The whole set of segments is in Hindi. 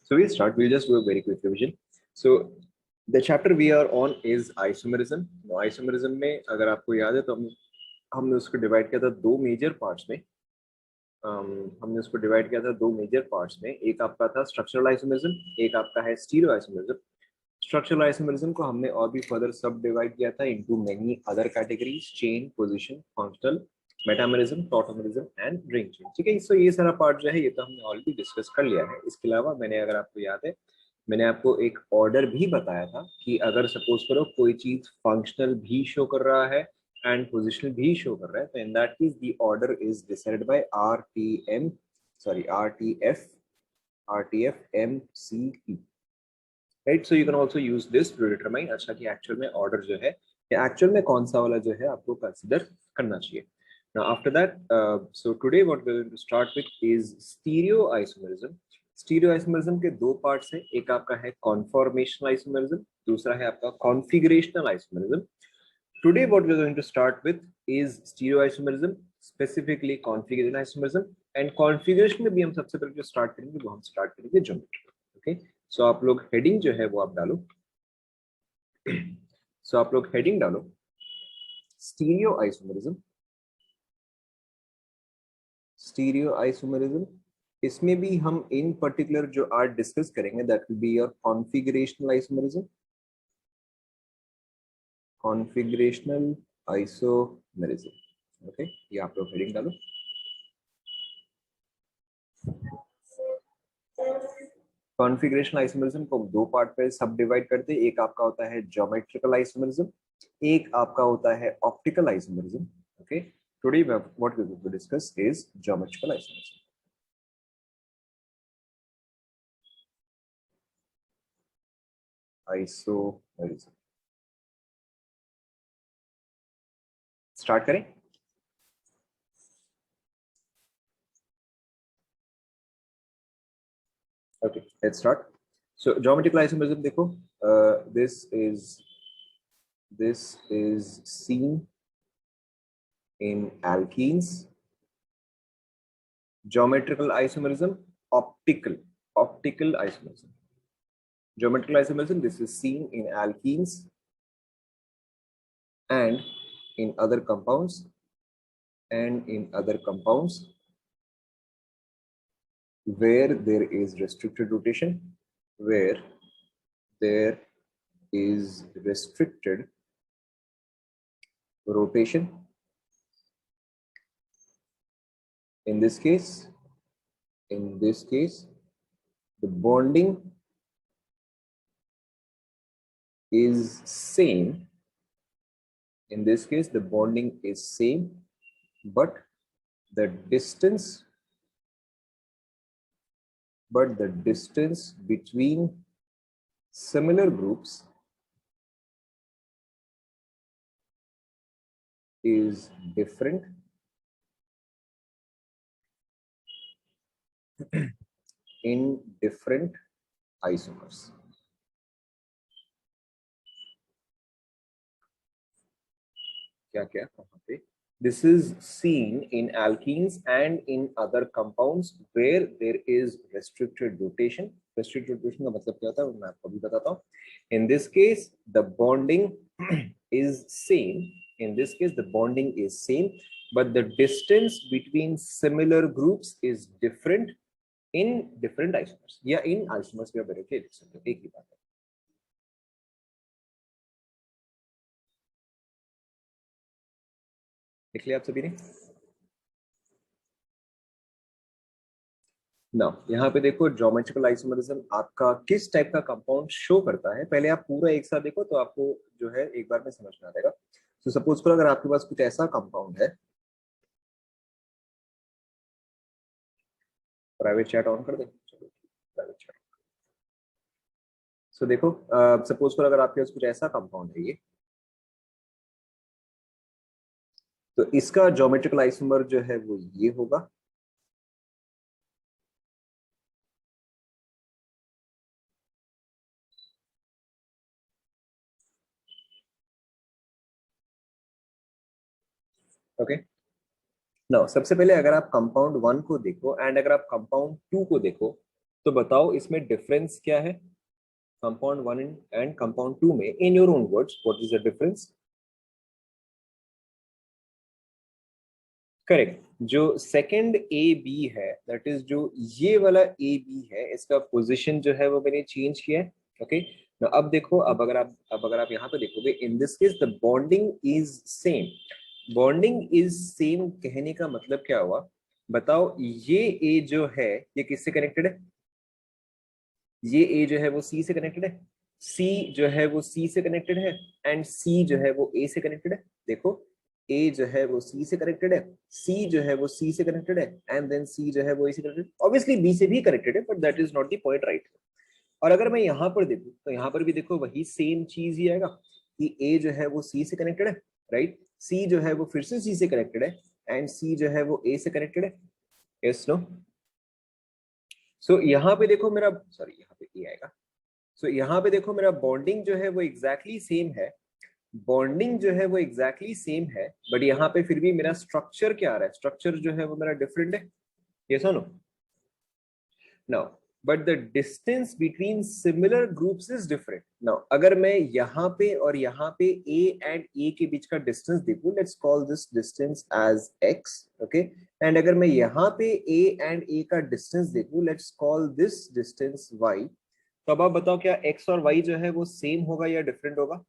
So we'll start. We'll just do a very quick revision. So the chapter we are on is isomerism. Now, isomerism में अगर आपको याद है तो हमने उसको डिवाइड किया था दो मेजर पार्ट्स में. हमने उसको डिवाइड किया था दो मेजर पार्ट्स में. एक आपका था स्ट्रक्चरल आइसोमेरिज्म, एक आपका है स्टीरियो आइसोमेरिज्म. स्ट्रक्चरल आइसोमेरिज्म को हमने और भी फर्दर सब डिवाइड किया था into many other categories: chain, position, functional, metamerism, tautomerism and ring chain. ठीक है, सो ये सारा पार्ट जो है ये तो हमने ऑलरेडी डिस्कस कर लिया है. इसके अलावा मैंने, अगर आपको याद है, मैंने आपको एक ऑर्डर भी बताया था कि अगर सपोज करो कोई चीज फंक्शनल भी शो कर रहा है एंड पोजिशनल भी शो कर रहा है, तो in that case the order is decided by RTF MCP. Right, so you can also use this to determine अच्छा कि एक्चुअल में ऑर्डर जो है या एक्चुअल में कौन सा वाला जो है आपको कंसीडर करना चाहिए. Now after that, so today what we're going to start with is stereoisomerism. Stereoisomerism के दो पार्ट्स हैं. एक आपका है conformational isomerism, दूसरा है आपका configurational isomerism. Today what we're going to start with is stereoisomerism, specifically configurational isomerism. And configuration में भी हम सबसे पहले जो start करेंगे वो हम start करेंगे geometry. Okay, so आप लोग heading जो है वो आप डालो. So आप लोग heading डालो stereoisomerism. स्टीरियो आइसोमेरिज्म, इसमें भी हम इन पर्टिकुलर जो आज डिस्कस करेंगे that will be your configurational isomerism. Configurational isomerism. Okay, ये आप लोग हेडिंग डालो. कॉन्फिगरेशनल आइसोमेरिज्म को दो पार्ट पे सब डिवाइड करते हैं. एक आपका होता है ज्योमेट्रिकल आइसोमेरिज्म, एक आपका होता है optical isomerism. Okay, today what we will discuss is geometrical isomerism. Isomerism. Start करें. Okay, let's start. So geometrical isomerism देखो, this is seen in alkenes. Geometrical isomerism, optical isomerism. Geometrical isomerism, this is seen in alkenes and in other compounds where there is restricted rotation, where there is restricted rotation. In this case, the bonding is same. In this case, the bonding is same, but the distance between similar groups is different in different isomers. क्या कहाँ पे? This is seen in alkenes and in other compounds where there is restricted rotation. Restricted rotation का मतलब क्या होता है मैं आपको भी बताता हूँ. In this case, the bonding is same. In this case, the bonding is same, but the distance between similar groups is different in different isomers. या in isomers भी आप बैठे लिख सकते हो, एक ही बात है. लिख लिया आप सभी ने? ना, यहाँ पे देखो ज्योमेट्रिकल आइसोमेरिज्म आपका किस टाइप का कंपाउंड शो करता है. पहले आप पूरा एक साथ देखो तो आपको जो है एक बार में समझ में आ जाएगा. तो सपोज करो अगर आपके पास कुछ ऐसा कंपाउंड है, प्राइवेट चैट ऑन कर दे. चलो प्राइवेट चैट. सो देखो, सपोज करो अगर आपके पास कुछ ऐसा कंपाउंड है ये, तो इसका ज्योमेट्रिकल आइसोमर जो है वो ये होगा. ओके, नाउ सबसे पहले अगर आप कंपाउंड 1 को देखो एंड अगर आप कंपाउंड 2 को देखो, तो बताओ इसमें डिफरेंस क्या है कंपाउंड 1 एंड कंपाउंड 2 में, in your own words what is the difference? Correct, जो सेकंड ए बी है, दैट इज जो ये वाला ए बी है, इसका पोजीशन जो है वो मैंने चेंज किया है। ओके, अब देखो, अब अगर आप यहाँ पे देखोगे, इन this case the bonding is same. Bonding is same कहने का मतलब क्या हुआ? बताओ, ये ए जो है ये किससे कनेक्टेड है? ये ए जो है वो सी से कनेक्टेड है, सी जो है वो सी से कनेक्टेड है, एंड सी जो है वो ए से कनेक्टेड है। देखो, ए जो है वो सी से कनेक्टेड है, सी जो है वो सी से कनेक्टेड है, एंड देन सी जो है वो ए से कनेक्टेड, ऑब्वियसली बी से भी कनेक्टेड है, but that is not the point, right? और अगर मैं यहाँ पर देखूं तो यहाँ पर भी देखो वही सेम चीज ही आएगा कि ए जो है वो सी से कनेक्टेड है, राइट? सी जो है वो फिर से सी से कनेक्टेड है, एंड सी जो है वो ए से कनेक्टेड है। Yes, no? सो यहाँ पे देखो मेरा, सॉरी यहाँ पे ए आएगा। सो यहाँ पे देखो मेरा बॉन्डिंग जो है वो एग्जैक्टली सेम है, बॉन्डिंग जो है वो एग्जैक्टली सेम है, बट यहाँ पे फिर भी मेरा स्ट्रक्चर क्या आ रहा है? स्ट्रक्चर जो है वो मेरा डिफरेंट है। यस और no? Now but the distance between similar groups is different. Now अगर मैं यहाँ पे और यहाँ पे ए एंड ए के बीच का डिस्टेंस देखूं, let's call this distance as X, okay? And अगर मैं यहाँ पे ए एंड ए का डिस्टेंस देखूं, let's call this distance Y. तो अब आप बताओ, क्या एक्स और वाई जो है वो सेम होगा या डिफरेंट होगा?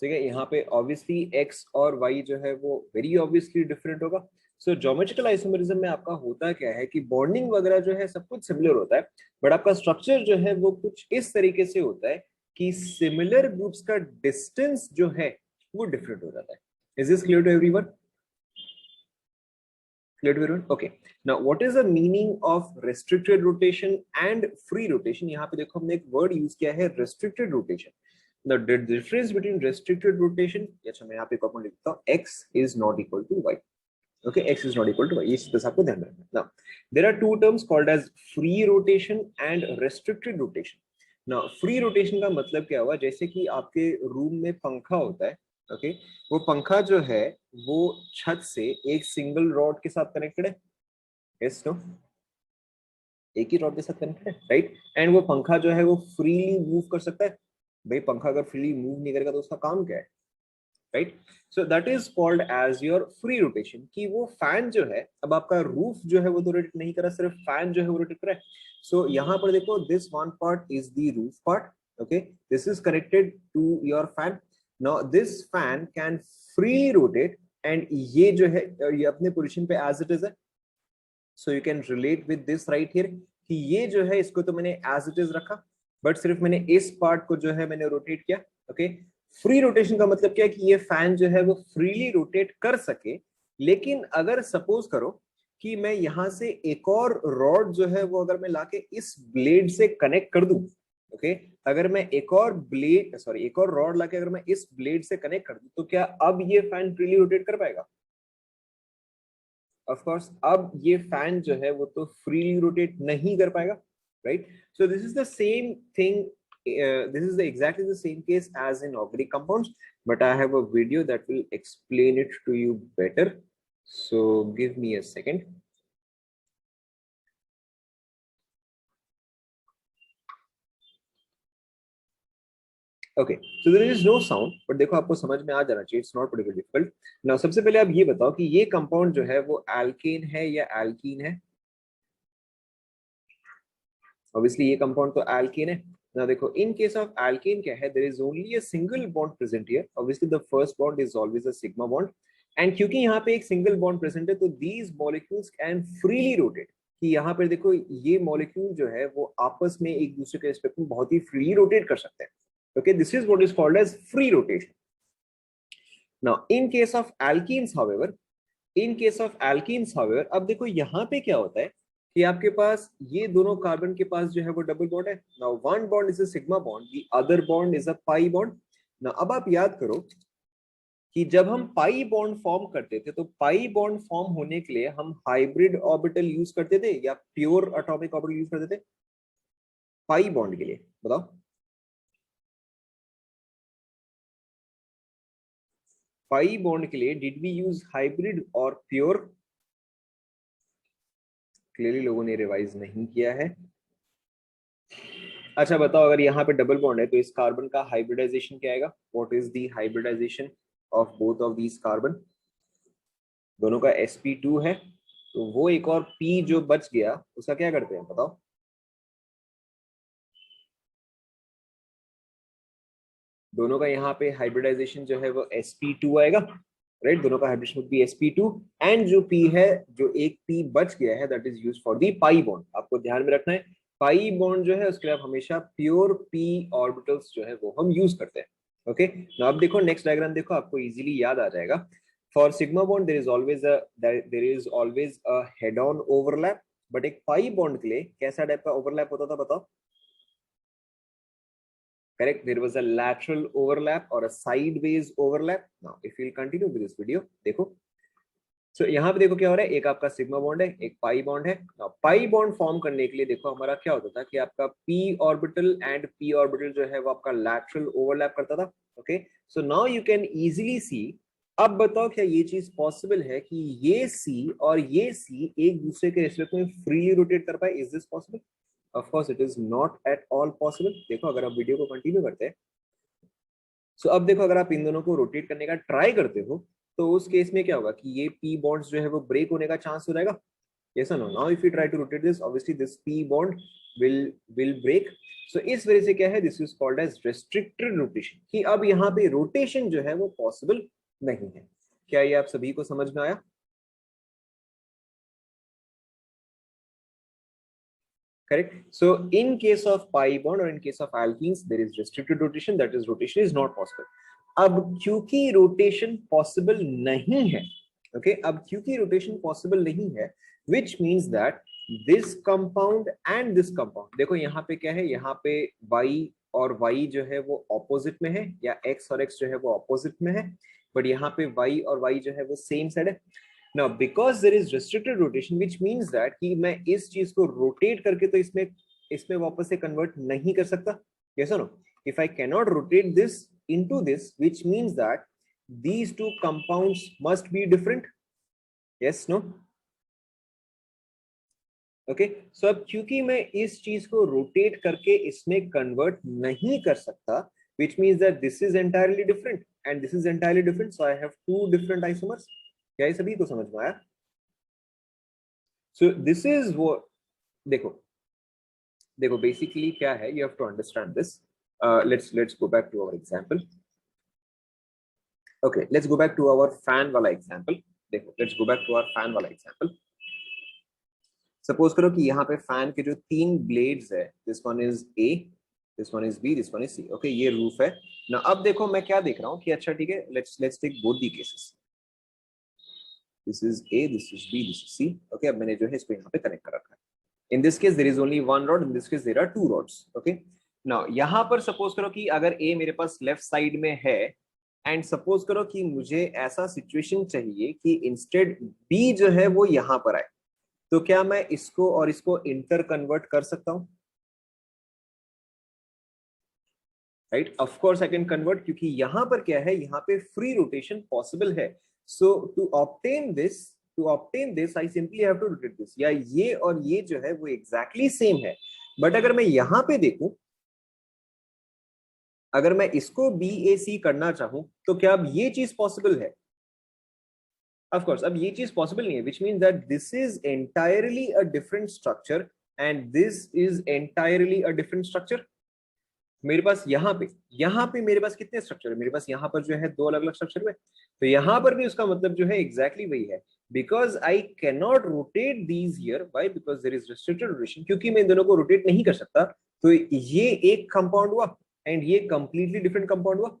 ठीक है, यहाँ पे ऑब्वियसली एक्स और वाई जो है वो वेरी ऑब्वियसली डिफरेंट होगा। सो ज्योमेट्रिकल आइसोमेरिज्म में आपका होता क्या है कि बॉन्डिंग वगैरह जो है सब कुछ सिमिलर होता है, बट आपका स्ट्रक्चर जो है वो कुछ इस तरीके से होता है कि सिमिलर ग्रुप्स का डिस्टेंस जो है वो डिफरेंट हो जाता है। Is this clear to everyone? Clear to everyone? Okay. Now, what is the meaning of restricted rotation and free rotation? यहाँ पे देखो हमने एक word use किया है restricted rotation. Now, the difference between restricted rotation, अच्छा मैं यहाँ पे कॉपन लिखता हूँ, x is not equal to y. Okay, x is not equal to y. ये चीज आपको ध्यान रखना. Now, there are two terms called as free rotation and restricted rotation. Now, free rotation का मतलब क्या हुआ? जैसे कि आपके रूम में पंखा होता है, ओके? वो पंखा जो है वो छत से एक सिंगल रॉड के साथ कनेक्टेड है। Yes, no? एक ही रॉड के साथ कनेक्टेड है, राइट? एंड वो पंखा जो है वो फ्रीली मूव कर सकता है। भाई पंखा अगर फ्रीली मूव नहीं करेगा तो उसका काम क्या है, right? So that is called as your free rotation. कि वो फैन जो है, अब आपका रूफ जो है वो तो रोटेट नहीं कर रहा, सिर्फ फैन जो है वो रोटेट कर रहा है। सो यहाँ पर देखो, this one part is the roof part, okay? This is connected to your fan. Now this fan can free rotate, and ये जो है ये अपने पोजिशन पे एज इट इज है। सो you can relate with this right here कि ये जो है इसको तो मैंने एज इट इज रखा, बट सिर्फ मैंने इस पार्ट को जो है मैंने रोटेट किया, ओके? फ्री रोटेशन का मतलब क्या है कि ये फैन जो है वो फ्रीली रोटेट कर सके। लेकिन अगर सपोज करो कि मैं यहां से एक और रॉड जो है वो अगर मैं लाके इस ब्लेड से कनेक्ट कर दूं, ओके? अगर मैं एक और ब्लेड, सॉरी एक और रॉड लाके अगर मैं इस ब्लेड से कनेक्ट कर दूं, तो क्या अब ये फैन फ्रीली रोटेट कर पाएगा? ऑफ कोर्स अब ये फैन जो है वो तो फ्रीली रोटेट नहीं कर पाएगा, right? So this is the same thing, this is the exactly the same case as in organic compounds, but I have a video that will explain it to you better, so give me a second. Okay, so there is no sound, but देखो आपको समझ में आ जाना चाहिए, it's not particularly difficult. Now सबसे पहले आप ये बताओ कि ये कंपाउंड जो है वो एल्केन है या एल्कीन है? ऑब्वियसली ये कंपाउंड तो एल्केन है ना। देखो, इन केस ऑफ एल्केन क्या है, there is only a single bond present here. Obviously the first bond is always a sigma bond, and क्योंकि यहाँ पे एक सिंगल बॉन्ड प्रेजेंट है तो these molecules can freely rotate. कि यहाँ पर देखो ये मॉलिक्यूल जो है वो आपस में एक दूसरे के रिस्पेक्ट में बहुत ही फ्रीली रोटेट कर सकते हैं, okay? This is what is called as free rotation. Now in case of alkenes however, अब देखो यहाँ पे क्या होता है कि आपके पास ये दोनों कार्बन के पास जो है वो डबल बॉन्ड है। Now one bond is a sigma bond, the other bond is a pi bond. Now अब आप याद करो कि जब हम पाई बॉन्ड फॉर्म करते थे तो पाई बॉन्ड फॉर्म होने के लिए हम हाइब्रिड ऑर्बिटल यूज करते थे या प्योर एटॉमिक ऑर्बिटल यूज करते थे पाई बॉन्ड के लिए? बताओ, पाई बॉन्ड के लिए डिड वी यूज हाइब्रिड और प्योर? क्लियरली लोगों ने रिवाइज नहीं किया है। अच्छा बताओ, अगर यहाँ पे डबल बॉन्ड है तो इस कार्बन का हाइब्रिडाइजेशन क्या आएगा? What is the hybridisation of both of these carbon? दोनों का sp2 है, तो वो एक और p जो बच गया उसका क्या करते हैं बताओ? दोनों का यहाँ पे हाइब्रिडाइजेशन जो है वो sp2 आएगा, राइट? दोनों का hybridisation would be sp2, and जो p है, जो एक p बच गया है, that is used for the pi bond. आपको ध्यान में रखना है, पाई बॉन्ड जो है उसके लिए आप हमेशा प्योर p ऑर्बिटल्स जो है वो हम यूज करते हैं। ओके, नाउ आप देखो नेक्स्ट डायग्राम देखो, आपको इजीली याद आ जाएगा। For sigma bond there is always a head on overlap, but एक पाई बॉन्ड के लिए कैसा टाइप का ओवरलैप होता था बताओ? Correct, there was a lateral overlap or a sideways overlap. Now if we'll continue with this video, देखो, so यहाँ पे देखो क्या हो रहा है, एक आपका सिग्मा बॉन्ड है, एक पाई बॉन्ड है। Now पाई बॉन्ड फॉर्म करने के लिए देखो हमारा क्या होता था कि आपका p orbital and p orbital जो है वो आपका lateral overlap करता था। Okay, so now you can easily see, अब बताओ क्या ये चीज पॉसिबल है कि ये c और ये c एक दूसरे के रिस्पेक्ट में फ्रीली रोटेट कर पाए? Is this possible? Of course it is not at all possible. देखो अगर आप वीडियो को कंटिन्यू करते हैं, सो अब देखो अगर आप इन दोनों को रोटेट करने का ट्राई करते हो तो उस केस में क्या होगा कि ये p बॉन्ड्स जो है वो ब्रेक होने का चांस हो जाएगा। यस और no? Now if you try to rotate this, obviously this p bond will break. So इस वजह से क्या है, this is called as restricted rotation, कि अब यहाँ पे रोटेशन जो है वो पॉसिबल नहीं है। क्या ये आप सभी को समझ में आया? Correct. So in case of pi bond or in case of alkenes, there is restricted rotation, that is rotation is not possible. अब क्योंकि रोटेशन पॉसिबल नहीं है, ओके, अब क्योंकि रोटेशन पॉसिबल नहीं है, which means that this compound and this compound, देखो यहाँ पे क्या है, यहाँ पे y और y जो है वो ऑपोजिट में है, या x और x जो है वो ऑपोजिट में है, बट यहाँ पे y और y जो है वो सेम साइड है। Now because there is restricted rotation, which means that कि मैं इस चीज को रोटेट करके तो इसमें इसमें वापस से कन्वर्ट नहीं कर सकता। Yes or no? If I cannot rotate this into this, which means that these two compounds must be different. Yes, no? Okay, so अब क्योंकि मैं इस चीज को रोटेट करके इसमें कन्वर्ट नहीं कर सकता, which means that this is entirely different and this is entirely different, so I have two different isomers. क्या ये सभी को समझ में आया? So this is what, देखो देखो बेसिकली क्या है, you have to understand this. Let's go back to our example. Okay, let's go back to our fan वाला example. देखो, let's go back to our fan वाला example. सपोज करो कि यहाँ पे फैन के जो तीन ब्लेड्स है, this one is A, this one is B, this one is C. Okay, ये रूफ है ना। अब देखो मैं क्या देख रहा हूँ कि अच्छा ठीक है, let's take both the cases. This is A, this is B, this is C. Okay, अब मैंने जो है इसको यहाँ पे कनेक्ट कर रखा है। In this case there is only one rod, in this case there are two rods. Okay, now यहाँ पर सपोज करो कि अगर A मेरे पास लेफ्ट साइड में है, एंड सपोज करो कि मुझे ऐसा सिचुएशन चाहिए कि इंस्टेड B जो है वो यहाँ पर आए, तो क्या मैं इसको और इसको इंटर कन्वर्ट कर सकता हूँ? Right, of course I can convert, क्योंकि यहाँ पर क्या है, यहाँ पे फ्री रोटेशन पॉसिबल है। So to obtain this I simply have to rotate this, या ये और ये जो है वो एग्जैक्टली सेम है, बट अगर मैं यहाँ पे देखूं, अगर मैं इसको BAC करना चाहूं तो क्या अब ये चीज पॉसिबल है? ऑफ कोर्स अब ये चीज पॉसिबल नहीं है, which means that this is entirely a different structure and this is entirely a different structure. मेरे पास यहाँ पे मेरे पास कितने स्ट्रक्चर है? मेरे पास यहाँ पर जो है दो अलग अलग स्ट्रक्चर है, तो यहाँ पर भी उसका मतलब जो है एग्जैक्टली वही है। Because I can not rotate these here, why? Because there is restricted rotation, क्योंकि मैं इन दोनों को रोटेट नहीं कर सकता, तो ये एक कंपाउंड हुआ एंड ये कंप्लीटली डिफरेंट कंपाउंड हुआ।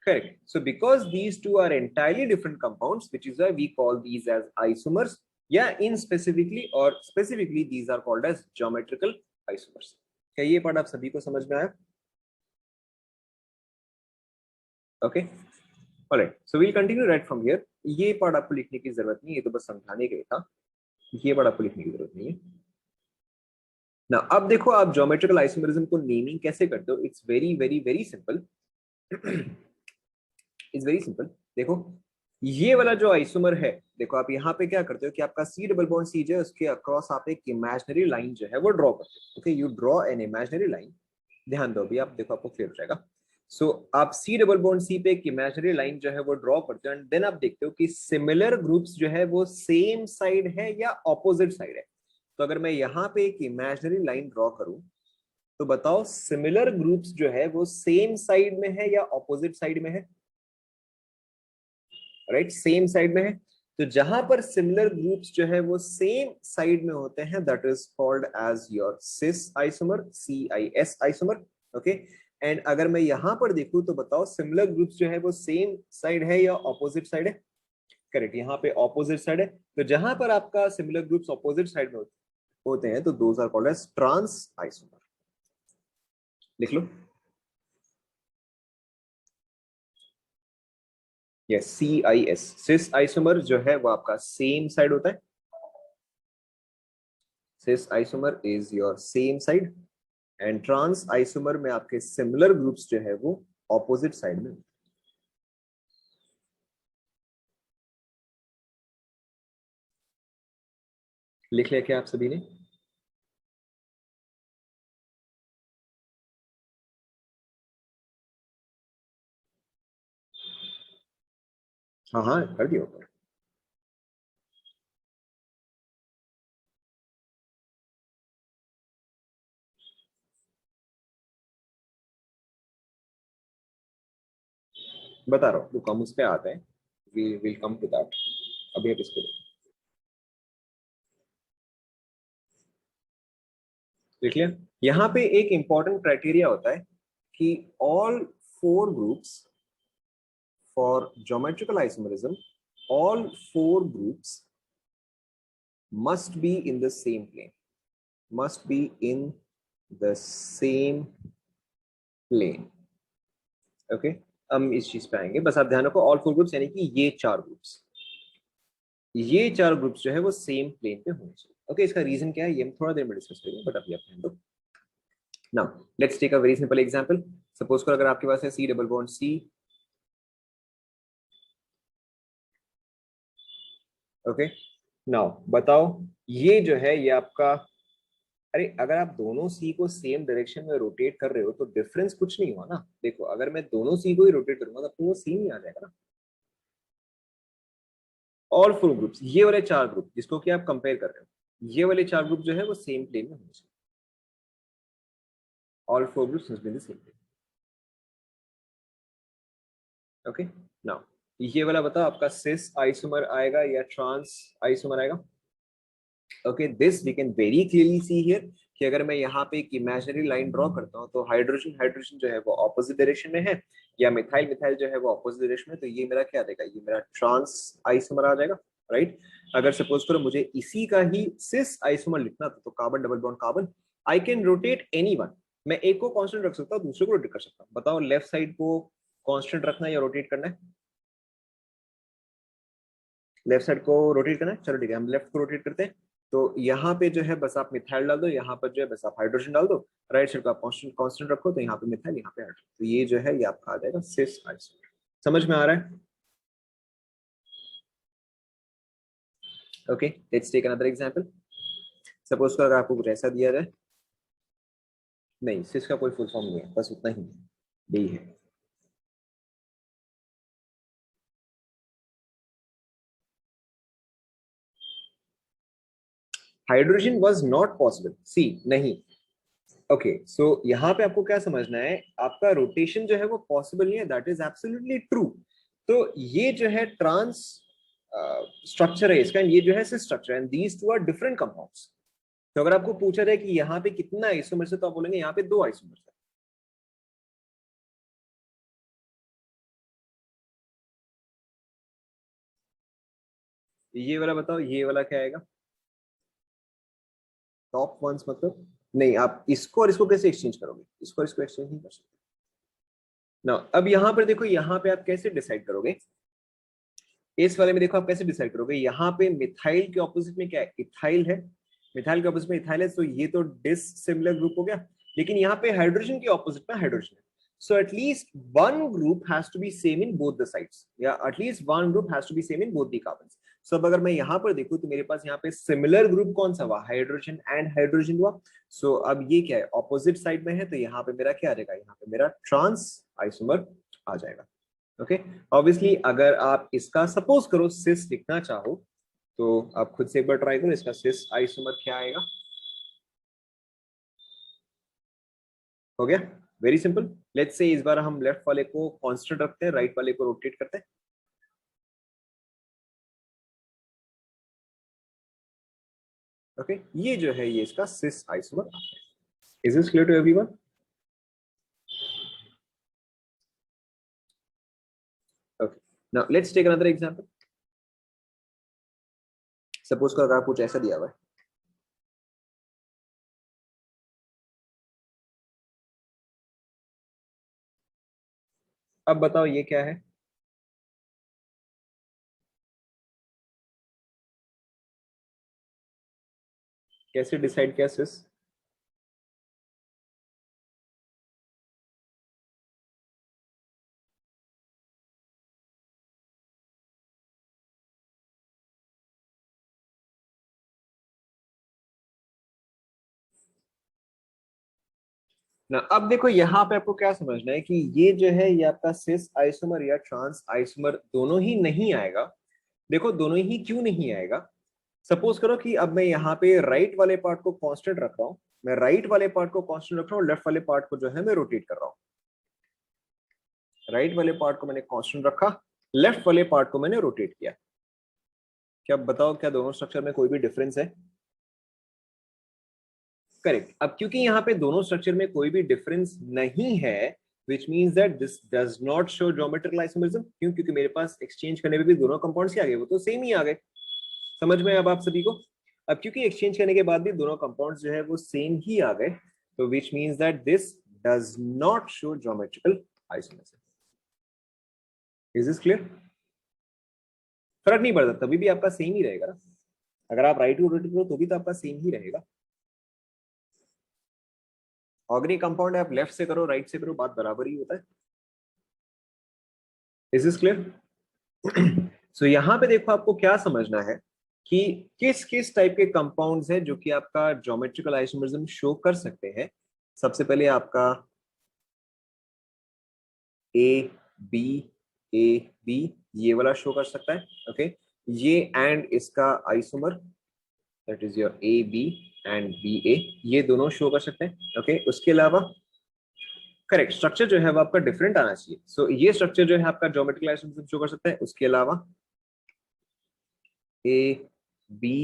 Correct. So because these two are entirely different compounds, which is why we call these as isomers. Yeah, in specifically these are called as geometrical isomers. क्या ये पार्ट आप सभी को समझ में आया? Okay. Alright. So we'll continue right from here. ये पार्ट आपको लिखने की जरूरत नहीं है, ये तो बस समझाने के लिए था। ये पार्ट आपको लिखने की जरूरत नहीं है ना। अब देखो आप ज्योमेट्रिकल आइसोमरिज्म को नेमिंग कैसे करते हो? It's very very very simple. It's very simple. देखो ये वाला जो आइसोमर है, देखो आप यहाँ पे क्या करते हो कि आपका सी डबल बॉन्ड सी जो है उसके अक्रॉस आप एक इमेजिनरी लाइन जो है वो ड्रॉ करते हो। Okay, you draw an imaginary line. ध्यान दो, अभी आप देखो आपको क्लियर हो जाएगा। सो आप सी डबल बॉन्ड सी पे एक इमेजिनरी लाइन जो है वो ड्रॉ करते हो, एंड देन आप देखते हो कि सिमिलर ग्रुप्स जो है वो सेम साइड है या ऑपोजिट साइड है। तो अगर मैं यहाँ पे एक इमेजिनरी लाइन ड्रॉ करूं, तो बताओ सिमिलर ग्रुप्स जो है वो सेम साइड में है या ऑपोजिट साइड में है? राइट, सेम साइड में है। तो जहां पर सिमिलर ग्रुप्स जो है वो सेम साइड में होते हैं, that is called as your cis isomer, CIS isomer. Okay, and अगर मैं यहां पर देखूं तो बताओ सिमिलर ग्रुप्स जो है वो सेम साइड है या ऑपोजिट साइड है? करेक्ट, यहाँ पे ऑपोजिट साइड है। तो जहां पर आपका सिमिलर ग्रुप्स ऑपोजिट साइड में होते हैं तो those are called as trans isomer. लिख लो, यस, CIS, सिस आइसोमर जो है वो आपका सेम साइड होता है। Cis isomer is your same side, and trans isomer में आपके सिमिलर ग्रुप्स जो है वो ऑपोजिट साइड में। लिख लिया क्या आप सभी ने? हाँ हाँ, कर दिया ऊपर। बता रहा हूँ, हम उस पे आते हैं, we will come to that. अभी आप इस पे देख लिया। यहाँ पे एक इंपॉर्टेंट क्राइटेरिया होता है कि all four groups for geometrical isomerism, all four groups must be in the same plane, must be in the same plane। Okay, हम इस चीज पे आएंगे, बस आप ध्यान रखो ऑल फोर ग्रुप्स यानी कि ये चार ग्रुप्स जो है वो सेम प्लेन पे होने चाहिए। ओके, इसका रीजन क्या है ये हम थोड़ा देर में डिस्कस करेंगे, बट अभी आप ध्यान दो। Now let's take a very simple example. Suppose करो अगर आपके पास है C double bond C. Okay, now बताओ, ये जो है ये आपका, अरे अगर आप दोनों सी को सेम डायरेक्शन में रोटेट कर रहे हो तो डिफरेंस कुछ नहीं हुआ ना। देखो अगर मैं दोनों सी को ही रोटेट करूंगा तो वो सेम ही आ जाएगा ना। ऑल फोर ग्रुप्स, ये वाले चार ग्रुप जिसको कि आप कंपेयर कर रहे हो, ये वाले चार ग्रुप जो है वो सेम प्लेन में होने चाहिए। All four groups must be in the same plane. Okay, now ये वाला बताओ आपका सिस आइसोमर आएगा या ट्रांस आइसोमर आएगा? Okay, this we can very clearly see here कि अगर मैं यहाँ पे एक इमेजिनरी लाइन ड्रॉ करता हूँ तो हाइड्रोजन हाइड्रोजन जो है वो ऑपोजिट डायरेक्शन में है, या मिथाइल मिथाइल जो है वो ऑपोजिट डायरेक्शन में, तो ये मेरा क्या देगा, ये मेरा ट्रांस आइसोमर आ जाएगा। राइट, अगर सपोज करो मुझे इसी का ही सिस आइसोमर लिखना था तो carbon double bond carbon, I can rotate any one. मैं एक को कांस्टेंट रख सकता हूँ, दूसरे को रोटेट कर सकता हूँ। बताओ लेफ्ट साइड को कांस्टेंट रखना है या रोटेट करना है? लेफ्ट साइड को रोटेट करना है, चलो ठीक है, हम लेफ्ट को रोटेट करते हैं। तो यहाँ पे जो है बस आप मिथाइल डाल दो, यहाँ पर जो है बस आप हाइड्रोजन डाल दो। राइट साइड को आप कांस्टेंट कांस्टेंट रखो, तो यहाँ पे मिथाइल, यहाँ पे हाइड्रोजन, तो ये जो है ये आपका आ जाएगा सिस आइसोमर। समझ में आ रहा है? Okay, let's take another example. Suppose करो अगर आपको कुछ ऐसा दिया जाए, नहीं सिस का कोई फुल फॉर्म नहीं है, बस उतना ही है, यही है। हाइड्रोजन वॉज नॉट पॉसिबल, सी नहीं। ओके, सो यहाँ पे आपको क्या समझना है, आपका रोटेशन जो है वो पॉसिबल नहीं है, दैट इज एब्सोल्युटली ट्रू। तो ये जो है ट्रांस स्ट्रक्चर है इसका, ये जो है cis structure, and these two are different compounds. तो अगर आपको पूछा जाए कि यहाँ पे कितना आइसोमर्स है तो आप बोलेंगे यहाँ पे दो आइसोमर्स है। ये वाला बताओ, ये वाला क्या आएगा? टॉप वंस मतलब, नहीं आप इसको और इसको कैसे एक्सचेंज करोगे, इसको और इसको एक्सचेंज नहीं कर सकते ना। अब यहाँ पर देखो, यहाँ पे आप कैसे डिसाइड करोगे, इस वाले में देखो आप कैसे डिसाइड करोगे, यहाँ पे मिथाइल के ऑपोजिट में क्या है, इथाइल है। मिथाइल के ऑपोजिट में इथाइल है, तो ये तो डिसिमिलर ग्रुप हो गया। लेकिन यहाँ पे हाइड्रोजन के ऑपोजिट में हाइड्रोजन है, So at least one group has to be same in both the sides. Yeah, at least one group has to be same in both the carbons. So अब अगर मैं यहाँ पर देखूँ तो मेरे पास यहाँ पे सिमिलर ग्रुप कौन सा हुआ, हाइड्रोजन एंड हाइड्रोजन हुआ. सो अब ये क्या है, ऑपोजिट साइड में है, तो यहाँ पे मेरा क्या आ जाएगा, यहाँ पे मेरा ट्रांस आइसोमर आ जाएगा. ओके, ऑब्वियसली अगर आप इसका सपोज करो सिस लिखना चाहो तो आप खुद से एक बार ट्राई करो, इसका सिस आइसोमर क्या आएगा. हो गया, वेरी सिंपल. लेट्स से इस बार हम लेफ्ट वाले को कांस्टेंट रखते हैं, राइट वाले को रोटेट करते हैं. ओके, ये जो है ये इसका cis isomer. Is this clear to everyone? Okay, now let's take another example. Suppose करो अगर कुछ ऐसा दिया हुआ है, अब बताओ ये क्या है. कैसे डिसाइड किया सिस? ना अब देखो यहाँ पे आपको क्या समझना है कि ये जो है ये आपका सिस आइसोमर या ट्रांस आइसोमर दोनों ही नहीं आएगा. देखो दोनों ही क्यों नहीं आएगा. सपोज करो कि अब मैं यहाँ पे राइट वाले पार्ट को कांस्टेंट रख रहा हूँ, मैं राइट वाले पार्ट को कांस्टेंट रख रहा हूँ, लेफ्ट वाले पार्ट को जो है मैं रोटेट कर रहा हूँ. राइट वाले पार्ट को मैंने कांस्टेंट रखा, लेफ्ट वाले पार्ट को मैंने रोटेट किया. क्या बताओ क्या दोनों स्ट्रक्चर में कोई भी डिफरेंस है? करेक्ट. अब क्योंकि यहाँ पे दोनों स्ट्रक्चर में कोई भी डिफरेंस नहीं है, which means that this does not show geometrical isomerism. क्यों? क्योंकि मेरे पास एक्सचेंज करने पे भी दोनों कंपाउंड्स ही आ गए, वो तो सेम ही आ गए. समझ में अब आप सभी को? अब क्योंकि एक्सचेंज करने के बाद भी दोनों कंपाउंड्स जो है वो सेम ही आ गए, तो which means that this does not show geometrical isomerism. Is this clear? फर्क नहीं पड़ता, तभी भी आपका सेम ही रहेगा ना. अगर आप राइट को रोटेट करो तो भी तो आपका सेम ही रहेगा. ऑर्गेनिक कंपाउंड है, आप लेफ्ट से करो राइट से करो, बात बराबर ही होता है. Is this clear? सो यहाँ पे देखो आपको क्या समझना है कि किस किस टाइप के कंपाउंड्स हैं जो कि आपका ज्योमेट्रिकल आइसोमरिज्म शो कर सकते हैं. सबसे पहले आपका ए बी, ए बी ये वाला शो कर सकता है. ओके, ये एंड इसका isomer that is your A B and B A, ये दोनों शो कर सकते हैं. ओके, उसके अलावा करेक्ट स्ट्रक्चर जो है वो आपका डिफरेंट आना चाहिए. सो ये स्ट्रक्चर जो है आपका ज्योमेट्रिकल आइसोमरिज्म शो कर सकता है. उसके अलावा ए बी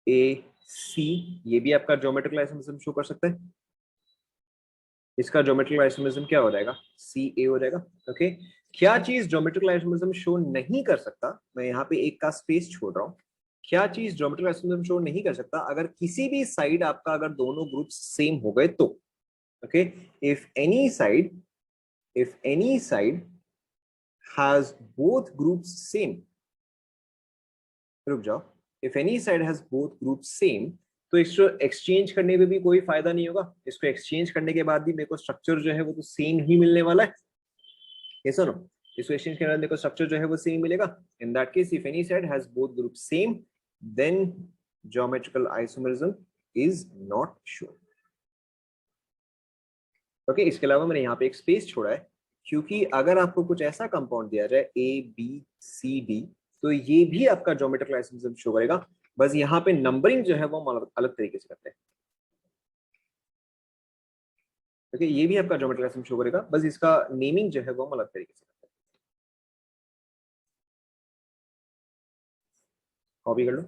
ए सी ये भी आपका ज्योमेट्रिकल आइसोमरिज्म शो कर सकता है. इसका ज्योमेट्रिकल आइसोमरिज्म क्या हो जाएगा, सी ए हो जाएगा. ओके, क्या चीज ज्योमेट्रिकल आइसोमरिज्म शो नहीं कर सकता, मैं यहाँ पे एक का स्पेस छोड़ रहा हूँ. क्या चीज ज्योमेट्रिकल आइसोमरिज्म शो नहीं कर सकता, अगर किसी भी साइड आपका अगर दोनों ग्रुप सेम हो गए तो. Okay, if any side has both groups same, रुक जाओ, if any side has both groups same, तो इसको एक्सचेंज करने में भी कोई फायदा नहीं होगा. इसको एक्सचेंज करने के बाद भी मेरे को स्ट्रक्चर जो है वो तो सेम ही मिलने वाला है. ये सुनो, इसको एक्सचेंज करने के बाद मेरे को स्ट्रक्चर जो है वो सेम मिलेगा. In that case if any side has both group same then geometrical isomerism is not sure. Okay, इसके अलावा मैंने यहाँ पे एक स्पेस छोड़ा है क्योंकि अगर आपको कुछ ऐसा कंपाउंड दिया जाए ए बी सी डी तो ये भी आपका ज्योमेट्रिकल आइसोमरिज्म शो करेगा. बस यहाँ पे नंबरिंग जो है वो हम अलग तरीके से करते हैं. ओके, ये भी आपका ज्योमेट्रिकल आइसोमरिज्म शो करेगा, बस इसका नेमिंग जो है वो हम अलग तरीके से करते हैं. कॉपी कर लो.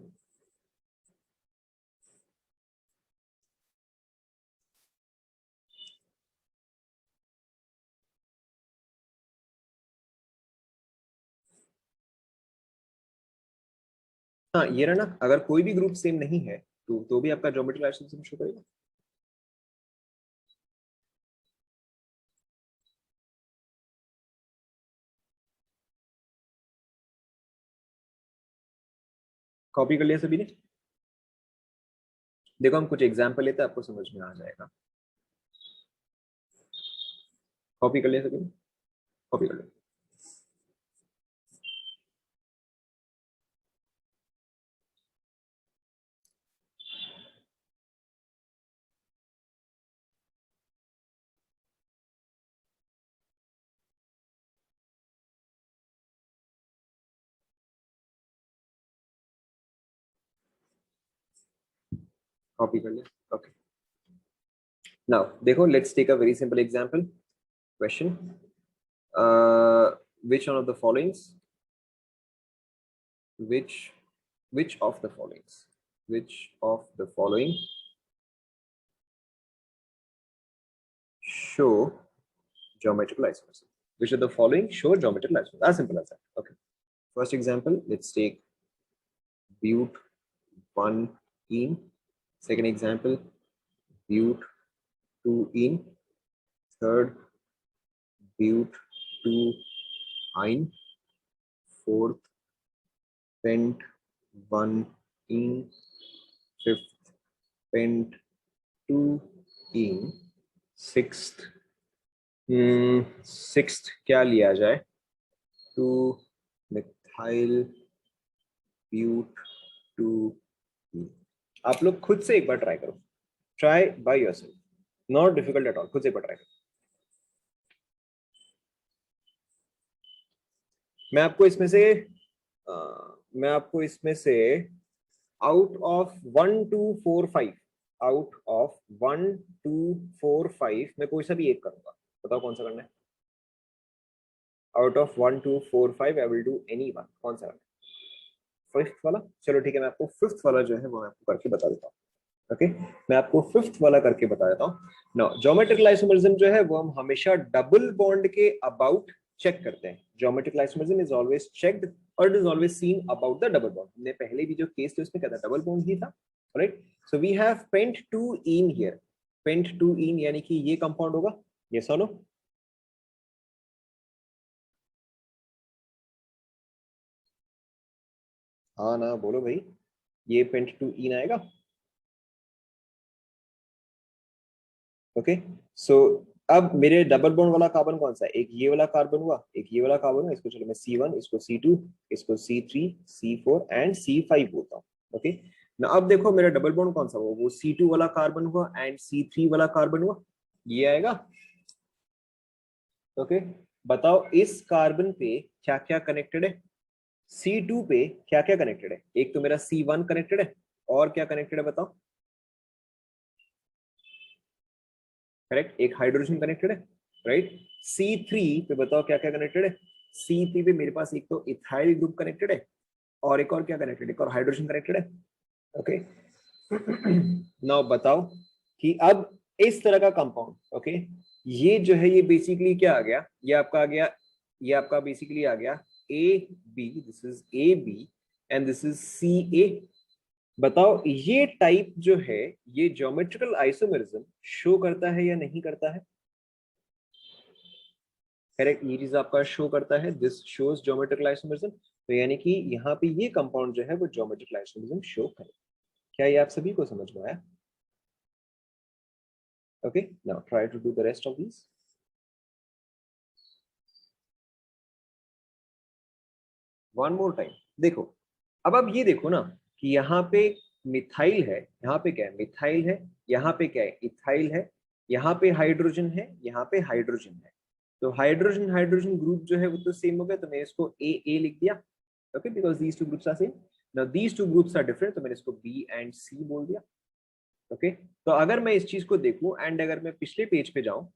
हाँ ये रहा ना, अगर कोई भी ग्रुप सेम नहीं है तो भी आपका ज्योमेट्रिकल आइसोमरिज्म शो करेगा. कॉपी कर लिया सभी ने? देखो हम कुछ एग्जांपल लेते हैं, आपको समझ में आ जाएगा. कॉपी कर लिया सभी, कॉपी कर लिया। कॉपी कर लिया, ओके। नाउ देखो, let's take a very simple example question. which one of the followings which which of the followings which of the following show geometrical isomerism? Which of the following show geometrical isomerism? As simple as that. Okay, first example, let's take but 1 in. Second example, but 2 in. Third, but 2 ein. Fourth, pent 1 in. Fifth, pent 2 in. Sixth, sixth क्या लिया जाए? 2 मिथाइल ब्यूट 2 इन। आप लोग खुद से एक बार ट्राई करो, try by yourself, not difficult at all, खुद से एक बार ट्राई करो। मैं आपको इसमें से आउट ऑफ 1 2 4 5 आउट ऑफ 1 2 4 5 मैं कोई सा भी एक करूंगा, बताओ कौन सा करना है? Out of 1 2 4 5 I will do any one. कौन सा करना है? फिफ्थ वाला? चलो ठीक है, मैं आपको फिफ्थ वाला जो है वो मैं आपको करके बता देता हूँ। ओके, मैं आपको फिफ्थ वाला करके बता देता हूँ। नाउ ज्योमेट्रिकल आइसोमरिज्म जो है वो हम हमेशा डबल बॉन्ड के अबाउट चेक करते हैं। Geometrical isomerism is always checked और it is always seen about the double bond. हमने पहले भी जो केस थे उसमें क्या था, डबल बॉन्ड ही था, right? So we have pent 2 ene here, pent 2 ene यानी कि ये कंपाउंड होगा, यस और नो? हाँ ना, बोलो भाई, ये पेंट 2 इन आएगा। ओके, सो अब मेरे डबल बॉन्ड वाला कार्बन कौन सा है? एक ये वाला कार्बन हुआ, एक ये वाला कार्बन हुआ। इसको चलो मैं C1, इसको C2, इसको C3, C4 एंड C5 बोलता हूँ। ओके, ना अब देखो मेरा डबल बॉन्ड कौन सा हुआ, वो C2 वाला कार्बन हुआ एंड C3 वाला कार्बन हुआ, ये आएगा। ओके, बताओ इस कार्बन पे क्या क्या कनेक्टेड है? C2 पे क्या क्या कनेक्टेड है? एक तो मेरा C1 कनेक्टेड है, और क्या कनेक्टेड है बताओ? करेक्ट, एक हाइड्रोजन कनेक्टेड है, राइट? C3 पे बताओ क्या क्या कनेक्टेड है? C3 पे मेरे पास एक तो इथाइल ग्रुप कनेक्टेड है, और एक और क्या कनेक्टेड है? एक और हाइड्रोजन कनेक्टेड है। ओके, नाउ बताओ कि अब इस तरह का कंपाउंड, ओके, ये जो है ये बेसिकली क्या आ गया? ये आपका आ गया, ये आपका बेसिकली आ गया AB, this is AB and this is CA। बताओ ये टाइप जो है ये ज्योमेट्रिकल आइसोमेरिज्म शो करता है या नहीं करता है? करेक्ट, ये चीज आपका शो करता है, दिस शोज ज्योमेट्रिकल आइसोमेरिज्म। तो यानी कि यहाँ पे ये कंपाउंड जो है वो ज्योमेट्रिकल आइसोमेरिज्म शो करे। क्या ये आप सभी को समझ में आया? Okay, now try to do the rest of these. One more time देखो। अब ये देखो ना कि यहाँ पे मिथाइल है, यहाँ पे क्या है? मिथाइल है, यहाँ पे क्या है? इथाइल है, यहाँ पे हाइड्रोजन है, यहाँ पे हाइड्रोजन है। तो हाइड्रोजन हाइड्रोजन ग्रुप जो है वो तो सेम हो गया, तो मैंने इसको ए लिख दिया। Okay, because these two groups are same. Now these two groups are different, तो मैंने इसको बी एंड सी बोल दिया। ओके, तो अगर मैं इस चीज को देखूं एंड अगर मैं पिछले पेज पे जाऊं,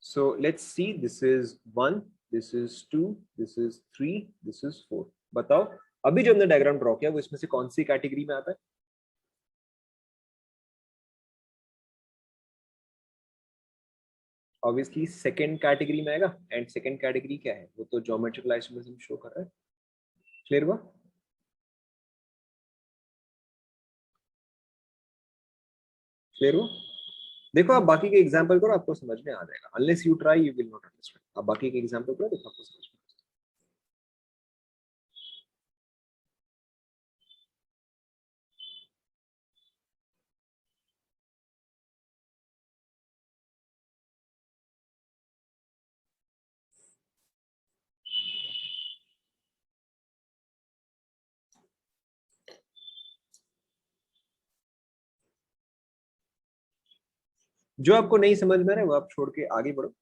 so let's see, this is 1, this is 2, this is 3, this is 4। बताओ अभी जो हमने डायग्राम ड्रॉ किया वो इसमें से कौन सी कैटेगरी में आता है? ऑब्वियसली सेकंड कैटेगरी में आएगा, एंड सेकंड कैटेगरी क्या है? वो तो ज्योमेट्रिकल आइसोमेरिज्म शो कर रहा है। क्लियर हुआ? क्लियर हुआ? देखो आप बाकी के एग्जांपल करो, आपको समझ में आ जाएगा। Unless you try you will not understand. आप बाकी के एग्जांपल करो, देखो आपको समझ में जो आपको नहीं समझ में आ रहा है वो आप छोड़ के आगे बढ़ो।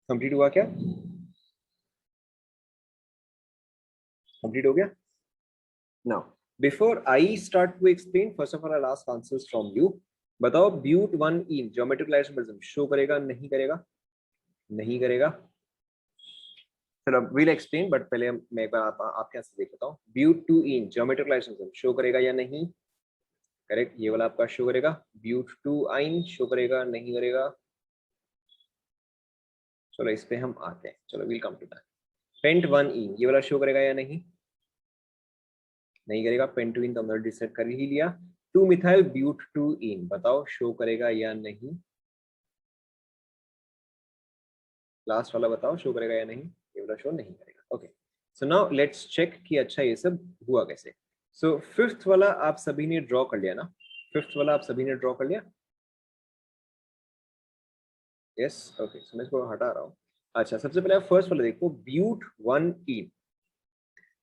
कंप्लीट हुआ क्या? कंप्लीट हो गया? Now before I start to explain, first of all I ask answers from you. बताओ but one ene geometric isomerism show करेगा नहीं करेगा? नहीं करेगा। चलो विल एक्सप्लेन, बट पहले मैं एक बार आपके यहाँ से देख लेता हूँ। But two ene geometric isomerism show करेगा या नहीं? करेक्ट, ये वाला आपका शो करेगा। ब्यूट टू आइन शो करेगा नहीं करेगा? चलो इस पे हम आते हैं, चलो will come to that. Pent one ene ये वाला शो करेगा या नहीं? नहीं करेगा। पेंट टू इन तो हमने डिसाइड कर ही लिया। टू मिथाइल ब्यूट टू इन बताओ शो करेगा या नहीं? लास्ट वाला बताओ शो करेगा या नहीं? ये वाला शो नहीं करेगा। Okay, so now let's check कि अच्छा ये सब हुआ कैसे। सो फिफ्थ वाला आप सभी ने ड्रॉ कर लिया ना? फिफ्थ वाला आप सभी ने ड्रॉ कर लिया? यस, ओके, सो मैं इसको हटा रहा हूँ। अच्छा, सबसे पहले आप फर्स्ट वाला देखो, but one ene.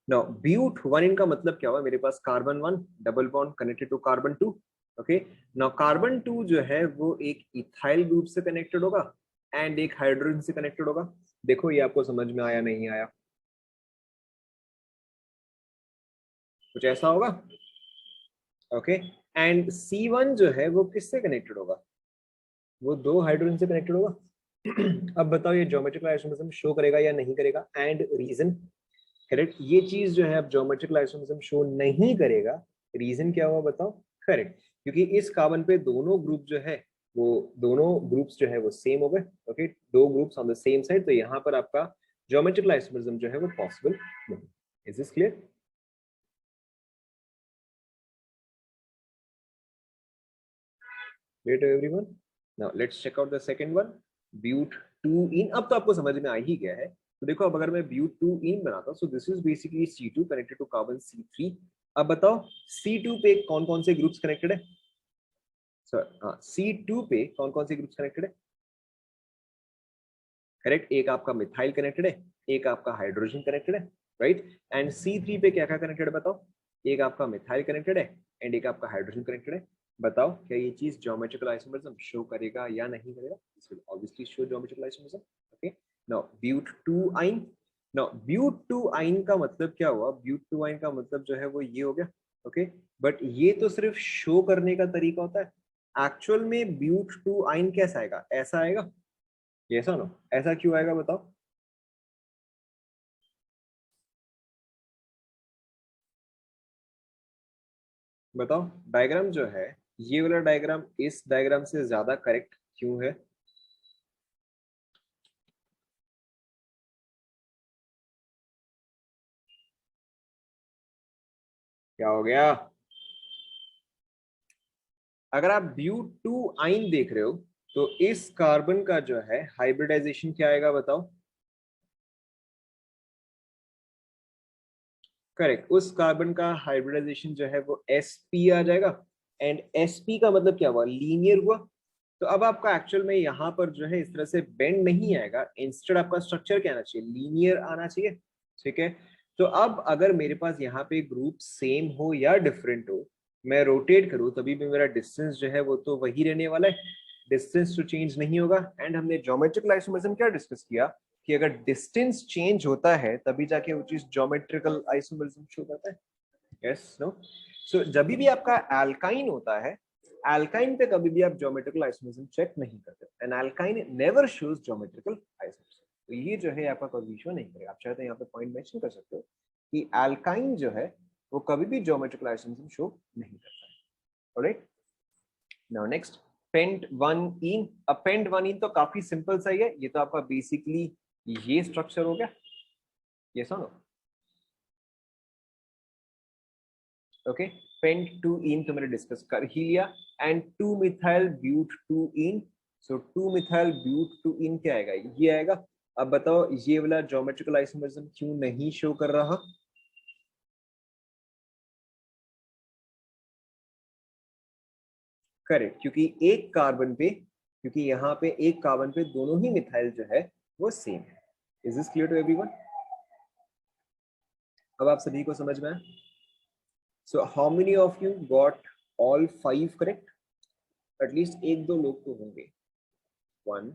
Now but one ene का मतलब क्या हुआ? मेरे पास carbon one double bond connected to carbon two. Okay, now carbon two जो है वो एक इथाइल ग्रुप से कनेक्टेड होगा एंड एक हाइड्रोजन से कनेक्टेड होगा। देखो ये आपको समझ में आया नहीं आया? कुछ ऐसा होगा। ओके, एंड C1 जो है वो किससे कनेक्टेड होगा? वो दो हाइड्रोजन से कनेक्टेड होगा। अब बताओ ये ज्योमेट्रिकल आइसोमरिज्म शो करेगा या नहीं करेगा, एंड रीजन? करेक्ट, ये चीज जो है अब ज्योमेट्रिकल आइसोमरिज्म शो नहीं करेगा। रीजन क्या हुआ बताओ? करेक्ट, क्योंकि इस कार्बन पे दोनों ग्रुप जो है वो दोनों ग्रुप्स जो है वो सेम हो गए। ओके, दो groups on the same side, तो यहाँ पर आपका ज्योमेट्रिकल आइसोमरिज्म जो है वो पॉसिबल नहीं। Is this clear? Clear to everyone? Now let's check out the second one, but two ene. अब तो आपको समझ में आ ही गया है। तो देखो अब अगर मैं ब्यूट टू इन बनाता हूँ, so this is basically C2 connected to carbon C3। अब बताओ C2 पे कौन कौन से ग्रुप्स कनेक्टेड है? सर हाँ, C2 पे कौन कौन से ग्रुप्स कनेक्टेड है? करेक्ट, एक आपका मिथाइल कनेक्टेड है, एक आपका हाइड्रोजन कनेक्टेड है, राइट। एंड C3 पे क्या क्या कनेक्टेड है बताओ? एक आपका मिथाइल कनेक्टेड है एंड एक आपका हाइड्रोजन कनेक्टेड है। बताओ क्या ये चीज ज्योमेट्रिकल आइसोमरिज्म शो करेगा या नहीं करेगा? This will obviously show geometrical isomerism. Okay, now but two ene. Now but two ene का मतलब क्या हुआ? ब्यूट टू आइन का मतलब जो है वो ये हो गया। ओके, बट ये तो सिर्फ शो करने का तरीका होता है। एक्चुअल में ब्यूट टू आइन कैसा आएगा? ऐसा आएगा? यस और नो? ऐसा क्यों आएगा बताओ? बताओ डायग्राम जो है, ये वाला डायग्राम इस डायग्राम से ज्यादा करेक्ट क्यों है? क्या हो गया? अगर आप ब्यूट टू आइन देख रहे हो तो इस कार्बन का जो है हाइब्रिडाइजेशन क्या आएगा बताओ? करेक्ट, उस कार्बन का हाइब्रिडाइजेशन जो है वो sp आ जाएगा। एंड sp का मतलब क्या हुआ? लीनियर हुआ। तो अब आपका एक्चुअल में यहाँ पर जो है इस तरह से बेंड नहीं आएगा, इंस्टेड आपका स्ट्रक्चर क्या आना चाहिए? लीनियर आना चाहिए। ठीक है, तो अब अगर मेरे पास यहाँ पे ग्रुप सेम हो या डिफरेंट हो, मैं रोटेट करूँ तभी भी मेरा डिस्टेंस जो है वो तो वही रहने वाला है। डिस्टेंस तो चेंज नहीं होगा। एंड हमने ज्योमेट्रिकल आइसोमरिज्म क्या डिस्कस किया कि अगर डिस्टेंस चेंज होता है तभी जाके वो चीज ज्योमेट्रिकल आइसोमरिज्म शो करता है। Yes no? सो जब भी आपका एल्काइन होता है, एल्काइन पे कभी भी आप ज्योमेट्रिकल आइसोमरिज्म चेक नहीं करते। An alkyne never shows geometrical isomerism. तो ये जो है आपका कभी शो नहीं करेगा। आप चाहते हैं यहाँ पे पॉइंट मेंशन कर सकते हो कि एल्काइन जो है वो कभी भी ज्योमेट्रिकल आइसोमरिज्म शो नहीं करता है। Alright, now next, paint one इन। अब पेंट वन इन तो काफी सिंपल सा ही है, ये तो आपका बेसिकली ये स्ट्रक्चर हो गया। ये सुनो, ओके, पेंट टू इन तो मैंने डिस्कस कर ही लिया। And two methyl but two ene, so 2 methyl butane क्या आएगा, ये आएगा। अब बताओ ये वाला ज्योमेट्रिकल आइसोमरिज्म क्यों नहीं शो कर रहा? करेक्ट, क्योंकि यहाँ पे एक कार्बन पे दोनों ही मिथाइल जो है वो सेम है। Is this clear to everyone? अब आप सभी को समझ में आया? So how many of you got all 5 correct? At least एक दो लोग तो होंगे। 1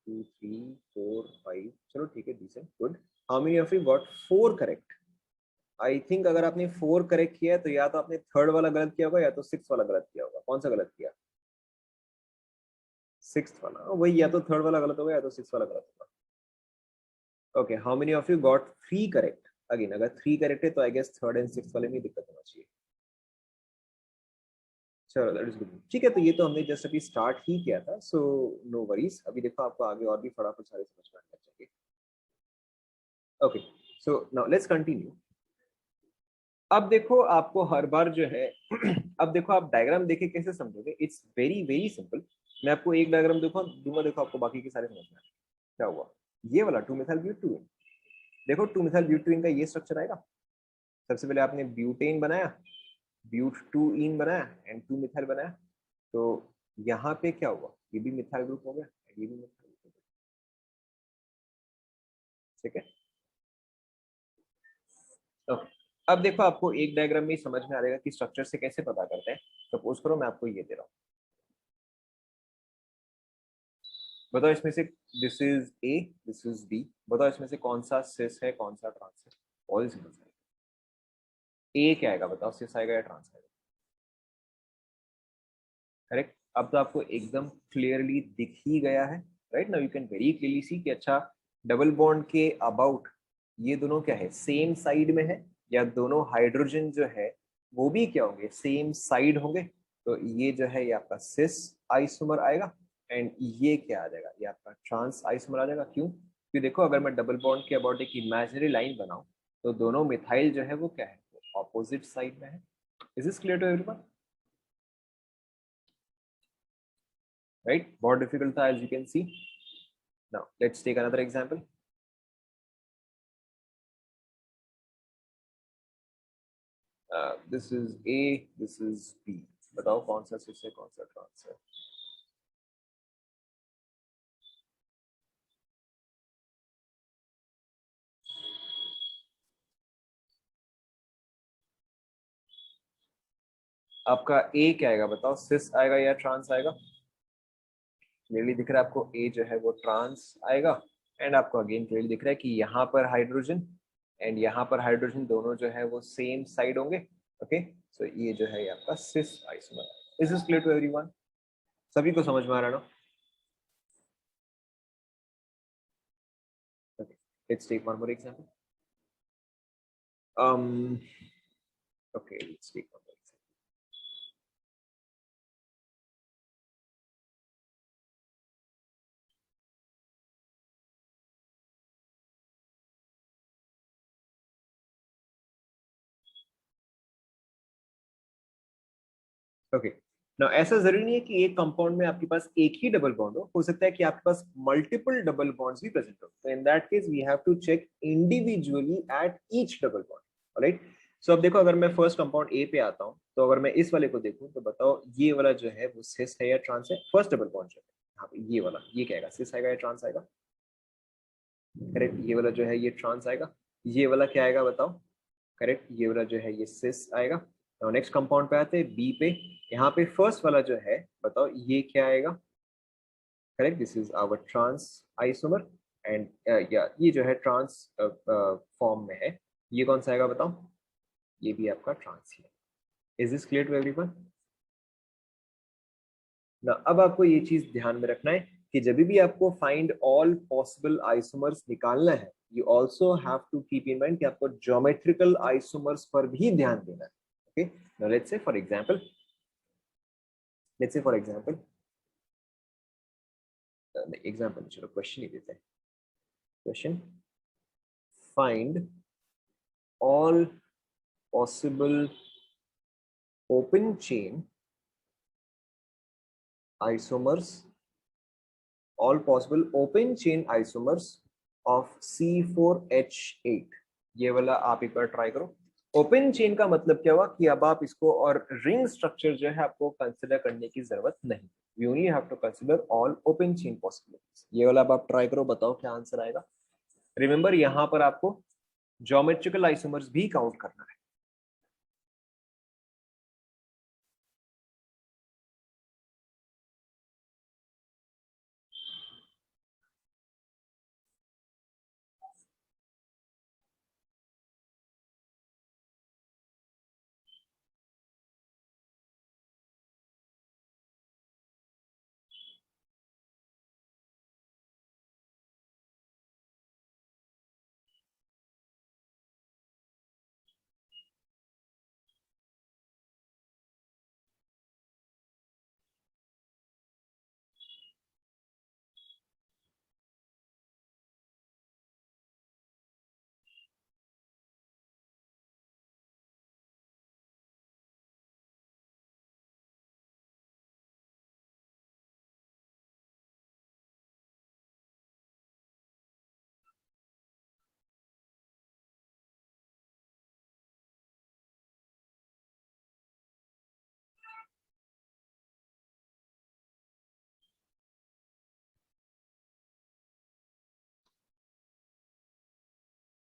2 3 4 5, चलो ठीक है, decent, good. How many of you got 4 correct? I think अगर आपने 4 करेक्ट किया तो या तो आपने थर्ड वाला गलत किया होगा या तो 6 वाला गलत किया होगा। कौन सा गलत किया? 6 वाला, वही, या तो थर्ड वाला गलत होगा या तो 6 वाला गलत होगा। Okay, how many of you got 3 correct? Again अगर 3 करेक्ट है तो आई गेस थर्ड एंड 6 वाले में दिक्कत होना चाहिए। चलो दैट इज गुड, ठीक है। तो ये तो हमने जस्ट अभी स्टार्ट ही किया था, सो नो वरीज। अभी देखो आपको आगे और भी फटाफट सारे समझ में आने लग जाएंगे। Okay, so now let's continue. अब देखो आपको हर बार जो है अब देखो आप डायग्राम देखे कैसे समझोगे, इट्स वेरी वेरी सिंपल। मैं आपको एक डायग्राम दूंगा, देखो आपको बाकी के सारे समझ में आएंगे। क्या हुआ, ये वाला 2 मिथाइल ब्यूटेन, देखो 2 मिथाइल ब्यूटेन का ये स्ट्रक्चर आएगा। सबसे पहले आपने ब्यूटेन बनाया, ब्यूट2इन बनाया एंड 2 मिथाइल बनाया। तो यहाँ पे क्या हुआ, ये भी मिथाइल ग्रुप हो गया, ये भी मिथाइल ग्रुप हो गया, ठीक है। तो अब देखो आपको एक डायग्राम में ही समझ में आ जाएगा कि स्ट्रक्चर से कैसे पता करते हैं। सपोज करो मैं आपको ये दे रहा हूँ, बताओ इसमें से this is A, this is B, बताओ इसमें से कौन सा सिस है कौन सा ट्रांस है? ऑल सिंपल सा, ए क्या आएगा बताओ, सिस आएगा या ट्रांस आएगा? करेक्ट। अब तो आपको एकदम क्लियरली दिख ही गया है, right now you can very clearly सी कि अच्छा डबल बॉन्ड के अबाउट ये दोनों क्या है, सेम साइड में है, या दोनों हाइड्रोजन जो है वो भी क्या होंगे, सेम साइड होंगे। तो ये जो है ये आपका सिस आइसोमर आएगा एंड ये क्या आ जाएगा, ये आपका ट्रांस आइसोमर आ जाएगा। क्यों? क्योंकि देखो अगर मैं डबल बॉन्ड के अबाउट एक इमेजिनरी लाइन बनाऊं तो दोनों मिथाइल जो है वो क्या है, ऑपोजिट साइड में है। Is this clear to everyone? right? More difficult as you can see. Now let's take another example. This is A, this is B. बताओ कौन सा सिस है कौन सा ट्रांस है? आपका A क्या आएगा बताओ, सिस आएगा या ट्रांस आएगा? क्लियरली दिख रहा है आपको A जो है वो ट्रांस आएगा एंड आपको अगेन क्लियरली दिख रहा है कि यहाँ पर हाइड्रोजन एंड यहाँ पर हाइड्रोजन दोनों जो है वो सेम साइड होंगे। ओके, सो ये जो है ये आपका cis isomer. Is this clear to everyone? सभी को समझ में आ रहा है ना? Okay, let's take one more example. Okay, let's take one more example. Okay, now ऐसा जरूरी नहीं है कि एक कंपाउंड में आपके पास एक ही डबल बॉन्ड हो सकता है कि आपके पास मल्टीपल डबल बॉन्ड्स भी प्रेजेंट हो। तो in that case we have to check individually at each double bond, alright. So अब देखो अगर मैं फर्स्ट कंपाउंड ए पे आता हूँ तो अगर मैं इस वाले को देखूं तो बताओ ये वाला जो है वो सिस है या ट्रांस है? फर्स्ट डबल बॉन्ड जो है यहाँ पे ये वाला, ये क्या आएगा, सिस आएगा या ट्रांस आएगा? करेक्ट, ये वाला जो है ये ट्रांस आएगा। ये वाला क्या आएगा बताओ? करेक्ट, ये वाला जो है ये सिस आएगा। तो नेक्स्ट कंपाउंड पे आते हैं बी पे, यहाँ पे फर्स्ट वाला जो है बताओ ये क्या आएगा? Correct, this is our trans isomer and या ये जो है ट्रांस फॉर्म में है। ये कौन सा आएगा बताओ? ये भी आपका ट्रांस ही है। Is this clear to everyone? ना अब आपको ये चीज ध्यान में रखना है कि जब भी आपको फाइंड ऑल पॉसिबल आइसोमर्स निकालना है, you also have to keep in mind कि आपको ज्योमेट्रिकल आइसोमर्स पर भी ध्यान देना है। Okay, now let's say for example, example चलो क्वेश्चन ही देते हैं। Question, find all possible open chain isomers, all possible open chain isomers of C4H8। ये वाला आप एक बार ट्राई करो। ओपन चेन का मतलब क्या हुआ कि अब आप इसको और रिंग स्ट्रक्चर जो है आपको कंसिडर करने की जरूरत नहीं, you only have to consider all open chain possibilities. ये वाला अब आप ट्राई करो, बताओ क्या आंसर आएगा। रिमेंबर यहाँ पर आपको ज्योमेट्रिकल आइसोमर्स भी काउंट करना है।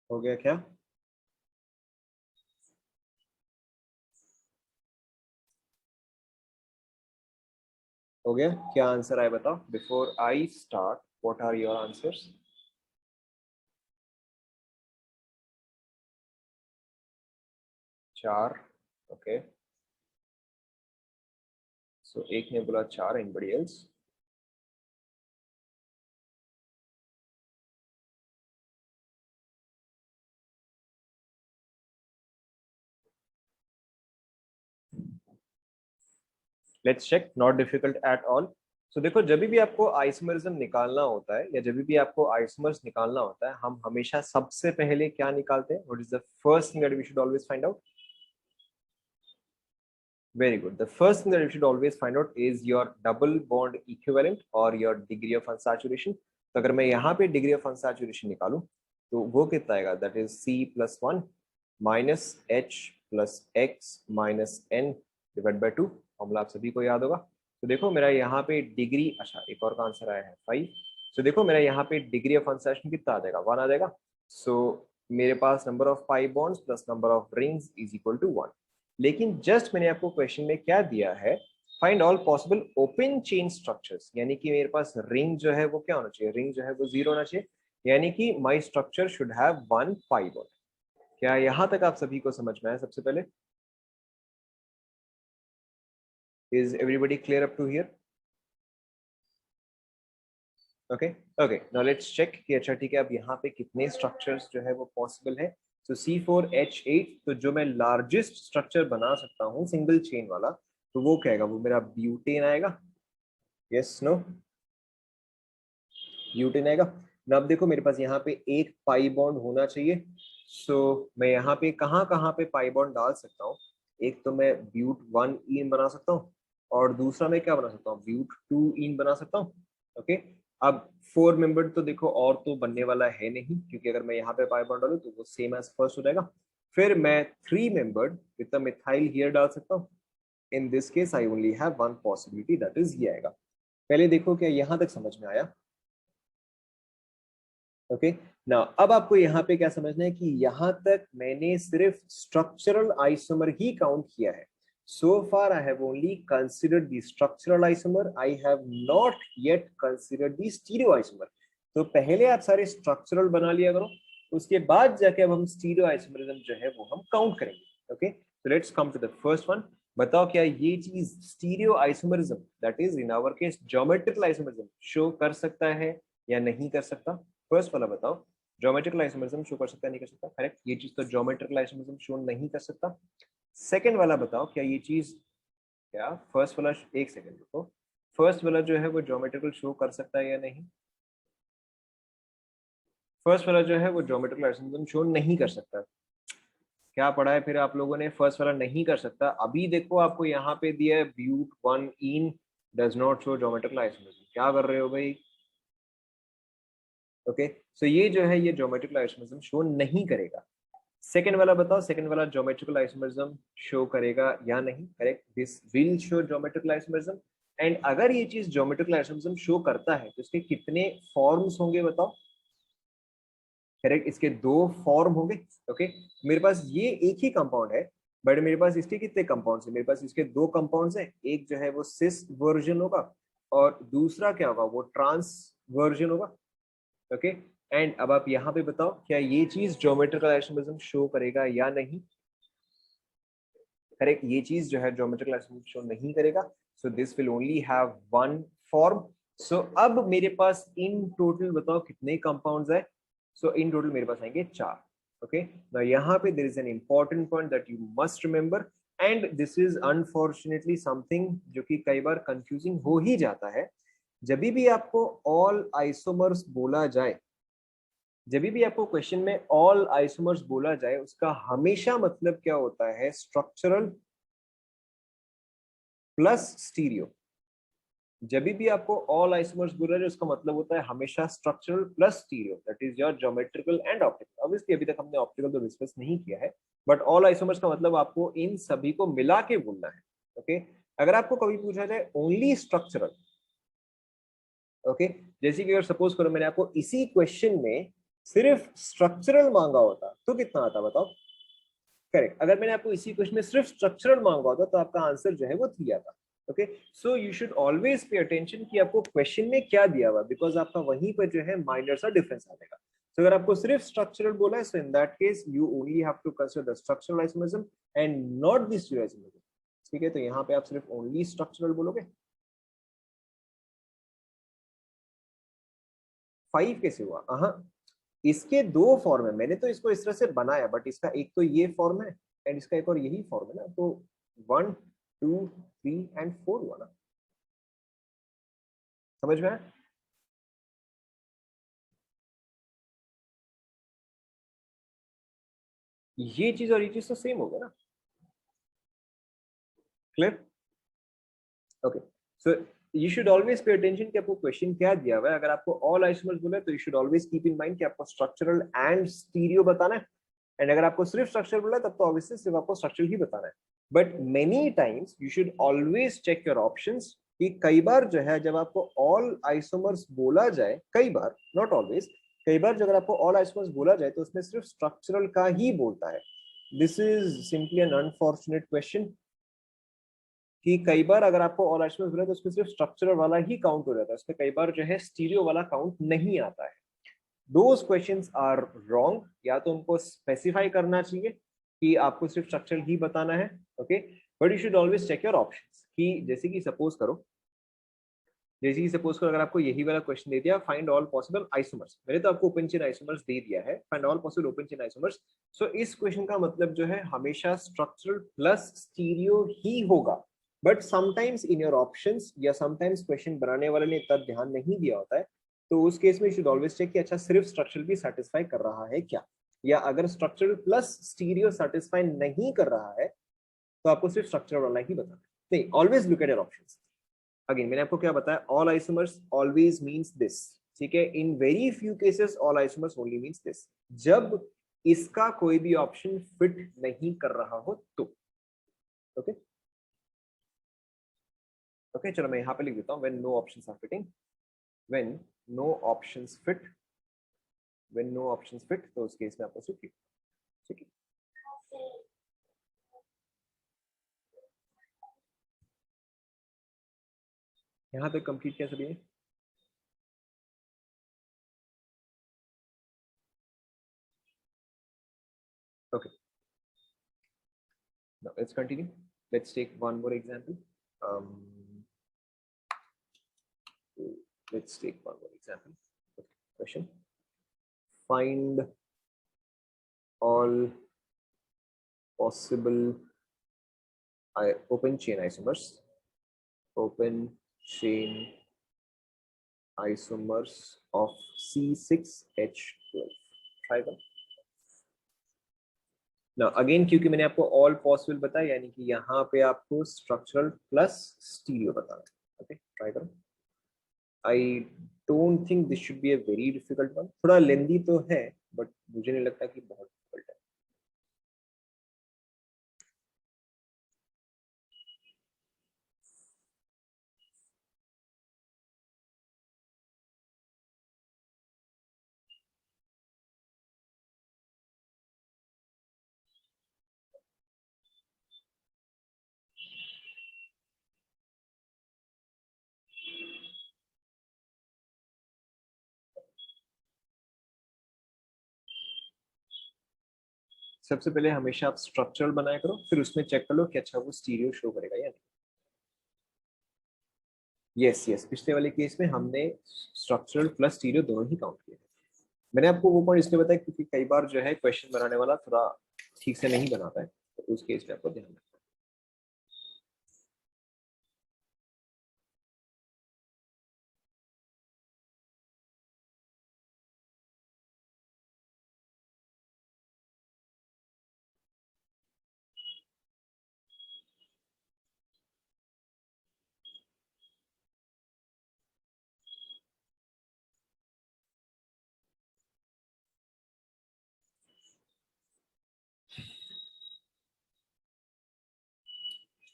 हो गया क्या? हो गया? क्या आंसर आए बताओ before I start. What are your answers? 4। Okay, so एक ने बोला 4, anybody else? Let's check, not difficult at all. So देखो, जब भी आपको आइसोमरिज्म निकालना होता है या जब भी आपको आइसोमर्स निकालना होता है, हम हमेशा सबसे पहले क्या निकालते हैं? What is the first thing that we should always find out? Very good. The first thing that you should always find out is your double bond equivalent or your degree of unsaturation. तो अगर मैं यहाँ पे degree of unsaturation निकालूं तो वो कितना आएगा? That is C+1 minus H plus X minus N divided by 2। Formula आप सभी को याद होगा। तो देखो मेरा यहाँ पे डिग्री, अच्छा एक और का आंसर आया है 5। तो देखो मेरा यहाँ पे डिग्री ऑफ अनसैचुरेशन कितना आ जाएगा? 1 आ जाएगा। सो मेरे पास number of pi bonds plus number of rings is equal to 1। लेकिन जस्ट मैंने आपको क्वेश्चन में क्या दिया है? Find all possible open chain structures, यानी कि मेरे पास रिंग जो है वो क्या होना चाहिए? रिंग जो है वो 0 होना चाहिए, यानी कि my structure should have 1 pi bond. क्या यहां तक आप सभी को समझ में आया? सबसे पहले, is everybody clear up to here? Okay okay, now let's check कि अच्छा ठीक है, अब यहाँ पे कितने स्ट्रक्चर्स जो है वो पॉसिबल है। तो C4H8, तो जो मैं लार्जेस्ट स्ट्रक्चर बना सकता हूँ सिंगल चेन वाला, तो वो क्या आएगा? वो मेरा ब्यूटेन आएगा। Yes no? ब्यूटेन आएगा ना। अब देखो मेरे पास यहाँ पे एक पाई बॉन्ड होना चाहिए। सो मैं यहाँ पे कहाँ पे पाई बॉन्ड डाल सकता हूँ? एक तो मैं ब्यूट 1 इन बना सकता हूँ और दूसरा मैं क्या बना सकता हूँ? ब्यूट 2 इन बना सकता हूँ। ओके, अब 4 मेंबर तो देखो और तो बनने वाला है नहीं, क्योंकि अगर मैं यहाँ पे पाई बॉन्ड डालूँ तो वो सेम एज फर्स्ट हो जाएगा। फिर मैं 3 membered with the methyl here डाल सकता हूँ। इन this case I only have one possibility, that is ये आएगा। पहले देखो क्या यहाँ तक समझ में आया? ओके ना, अब आपको यहाँ पे क्या समझना है कि यहाँ तक मैंने सिर्फ स्ट्रक्चरल आइसोमर ही काउंट किया है। So far I have only considered the structural isomer. I have not yet considered the stereoisomer. तो पहले आप सारे स्ट्रक्चरल बना लिया करो, उसके बाद जाके अब हम स्टीरियो आइसोमरिज्म जो है वो हम काउंट करेंगे। Okay, so let's come to the first one। बताओ क्या ये चीज stereo isomerism, that is in our case geometrical isomerism, show कर सकता है या नहीं कर सकता? फर्स्ट वाला बताओ, ज्योमेट्रिकल आइसोमरिज्म शो कर सकता है नहीं कर सकता? करेक्ट, ये चीज तो ज्योमेट्रिकल आइसोमरिज्म शो नहीं कर सकता। सेकेंड वाला बताओ क्या ये चीज, क्या फर्स्ट वाला, एक सेकेंड रुको, फर्स्ट वाला जो है वो ज्योमेट्रिकल शो कर सकता है या नहीं? फर्स्ट वाला जो है वो ज्योमेट्रिकल आइसोमरिज्म शो नहीं कर सकता। क्या पढ़ा है फिर आप लोगों ने? फर्स्ट वाला नहीं कर सकता। अभी देखो आपको यहाँ पे दिया है but 1 ene does not show geometrical isomerism. क्या कर रहे हो भाई? ओके, सो ये जो है ये ज्योमेट्रिकल आइसोमरिज्म शो नहीं करेगा। सेकंड वाला बताओ, सेकंड वाला ज्योमेट्रिकल आइसोमरिज्म शो करेगा या नहीं? Correct, this will show geometrical isomerism. And अगर ये चीज ज्योमेट्रिकल आइसोमरिज्म शो करता है तो इसके कितने फॉर्म्स होंगे बताओ? करेक्ट, इसके दो फॉर्म होंगे। ओके, मेरे पास ये एक ही कंपाउंड है, बट मेरे पास इसके कितने कंपाउंड्स हैं? मेरे पास इसके दो कंपाउंड्स हैं, एक जो है वो सिस वर्जन होगा और दूसरा क्या होगा, वो ट्रांस वर्जन होगा। ओके, एंड अब आप यहाँ पे बताओ क्या ये चीज ज्योमेट्रिकल आइसोमरिज्म शो करेगा या नहीं? करेक्ट, ये चीज जो है ज्योमेट्रिकल आइसोमरिज्म शो नहीं करेगा। So this will only have one form. So अब मेरे पास इन टोटल बताओ कितने कंपाउंड्स है? सो इन टोटल मेरे पास आएंगे 4। ओके, नाउ यहाँ पे there is an important point that you must remember, and this is unfortunately something जो कि कई बार कंफ्यूजिंग हो ही जाता है। जब भी आपको ऑल आइसोमर्स बोला जाए, जब भी आपको क्वेश्चन में ऑल आइसोमर्स बोला जाए, उसका हमेशा मतलब क्या होता है? Structural plus stereo. जब भी आपको ऑल आइसोमर्स बोला जाए उसका मतलब होता है हमेशा structural plus stereo, that is your geometrical and optical. Obviously अभी तक हमने ऑप्टिकल तो डिस्कस नहीं किया है, बट ऑल आइसोमर्स का मतलब आपको इन सभी को मिला के बोलना है। ओके, अगर आपको कभी पूछा जाए ओनली स्ट्रक्चरल, ओके, जैसे कि अगर सपोज करो मैंने आपको इसी क्वेश्चन में सिर्फ स्ट्रक्चरल मांगा होता तो कितना आता बताओ? करेक्ट, अगर मैंने आपको इसी क्वेश्चन में सिर्फ स्ट्रक्चरल मांगा होता तो आपका आंसर जो है वो 3 आता। Okay, so you should always pay attention कि आपको क्वेश्चन में क्या दिया हुआ, बिकॉज आपका वहीं पर जो है माइनर सा डिफरेंस आ जाएगा। तो अगर आपको सिर्फ स्ट्रक्चरल बोला है, so in that case you only have to consider the structural isomerism and not the stereo isomerism. ठीक है, तो यहाँ पे आप सिर्फ ओनली स्ट्रक्चरल बोलोगे। 5 कैसे हुआ? हाँ, इसके दो फॉर्म है, मैंने तो इसको इस तरह से बनाया, बट इसका एक तो ये फॉर्म है एंड इसका एक और यही फॉर्म है ना, तो 1 2 3 एंड 4 हुआ ना। समझ में आया? ये चीज और ये चीज तो सेम हो गया ना। Clear? Okay, so you should always pay attention कि आपको क्वेश्चन क्या दिया हुआ है। अगर आपको ऑल आइसोमर्स बोला है तो you should always keep in mind कि आपको स्ट्रक्चरल एंड स्टीरियो बताना है। एंड अगर आपको सिर्फ स्ट्रक्चर बोला है तब तो ऑब्वियसली सिर्फ आपको स्ट्रक्चर ही बताना है। But many times you should always check your options कि कई बार जो है जब आपको ऑल आइसोमर्स बोला जाए, कई बार, नॉट ऑलवेज, कई बार जब आपको ऑल आइसोमर्स बोला जाए तो उसमें सिर्फ स्ट्रक्चरल का ही बोलता है। This is simply an unfortunate question कि कई बार अगर आपको ऑल आइसोमर्स बोला तो उसमें सिर्फ स्ट्रक्चरल वाला ही काउंट हो जाता है, उसमें कई बार जो है स्टीरियो वाला काउंट नहीं आता है। Those questions are wrong. या तो उनको स्पेसिफाई करना चाहिए कि आपको सिर्फ स्ट्रक्चर ही बताना है। Okay, but you should always check your options कि जैसे कि सपोज करो अगर आपको यही वाला क्वेश्चन दे दिया, फाइंड ऑल पॉसिबल आइसोमर्स, मैंने तो आपको ओपन चेन आइसोमर्स दे दिया है, find all possible open chain isomers. So इस क्वेश्चन का मतलब जो है हमेशा स्ट्रक्चरल प्लस स्टीरियो ही होगा। But sometimes in your options या समटाइम्स क्वेश्चन बनाने वाले ने इतना ध्यान नहीं दिया होता है, तो उस केस में यू शुड ऑलवेज चेक कि अच्छा सिर्फ स्ट्रक्चरल भी सेटिस्फाई कर रहा है क्या, या अगर स्ट्रक्चरल प्लस स्टीरियो सेटिस्फाई नहीं कर रहा है तो आपको सिर्फ स्ट्रक्चरल वाला ही बताना है। नहीं, always look at your options. Again मैंने आपको क्या बताया, all isomers always means this. ठीक है, in very few cases all isomers only means this, जब इसका कोई भी ऑप्शन फिट नहीं कर रहा हो तो। ओके, ओके, चलो मैं यहां पे लिख देता हूं, when no options are fitting, when no options fit, when no options fit, तो उस केस में आपको सिर्फ ठीक है। यहां तक कंप्लीट किया सभी ने? Okay, now let's continue. Let's take one more example. um, let's take one more example. Okay, question, find all possible open chain isomers, open chain isomers of C6H12. Try them. Now again क्योंकि मैंने आपको all possible बताया, यानी कि यहाँ पे आपको स्ट्रक्चरल प्लस स्टीरियो बताना है। ओके ट्राई करो। I don't think this should be a very difficult one, थोड़ा लेंदी तो है बट मुझे नहीं लगता कि बहुत डिफिकल्ट है। सबसे पहले हमेशा आप स्ट्रक्चरल बनाया करो, फिर उसमें चेक कर लो कि अच्छा वो स्टीरियो शो करेगा या नहीं। यस यस, पिछले वाले केस में हमने स्ट्रक्चरल प्लस स्टीरियो दोनों ही काउंट किए। मैंने आपको वो पॉइंट इसलिए बताया क्योंकि कई बार जो है क्वेश्चन बनाने वाला थोड़ा ठीक से नहीं बनाता है, तो उस केस में आपको ध्यान रखना है।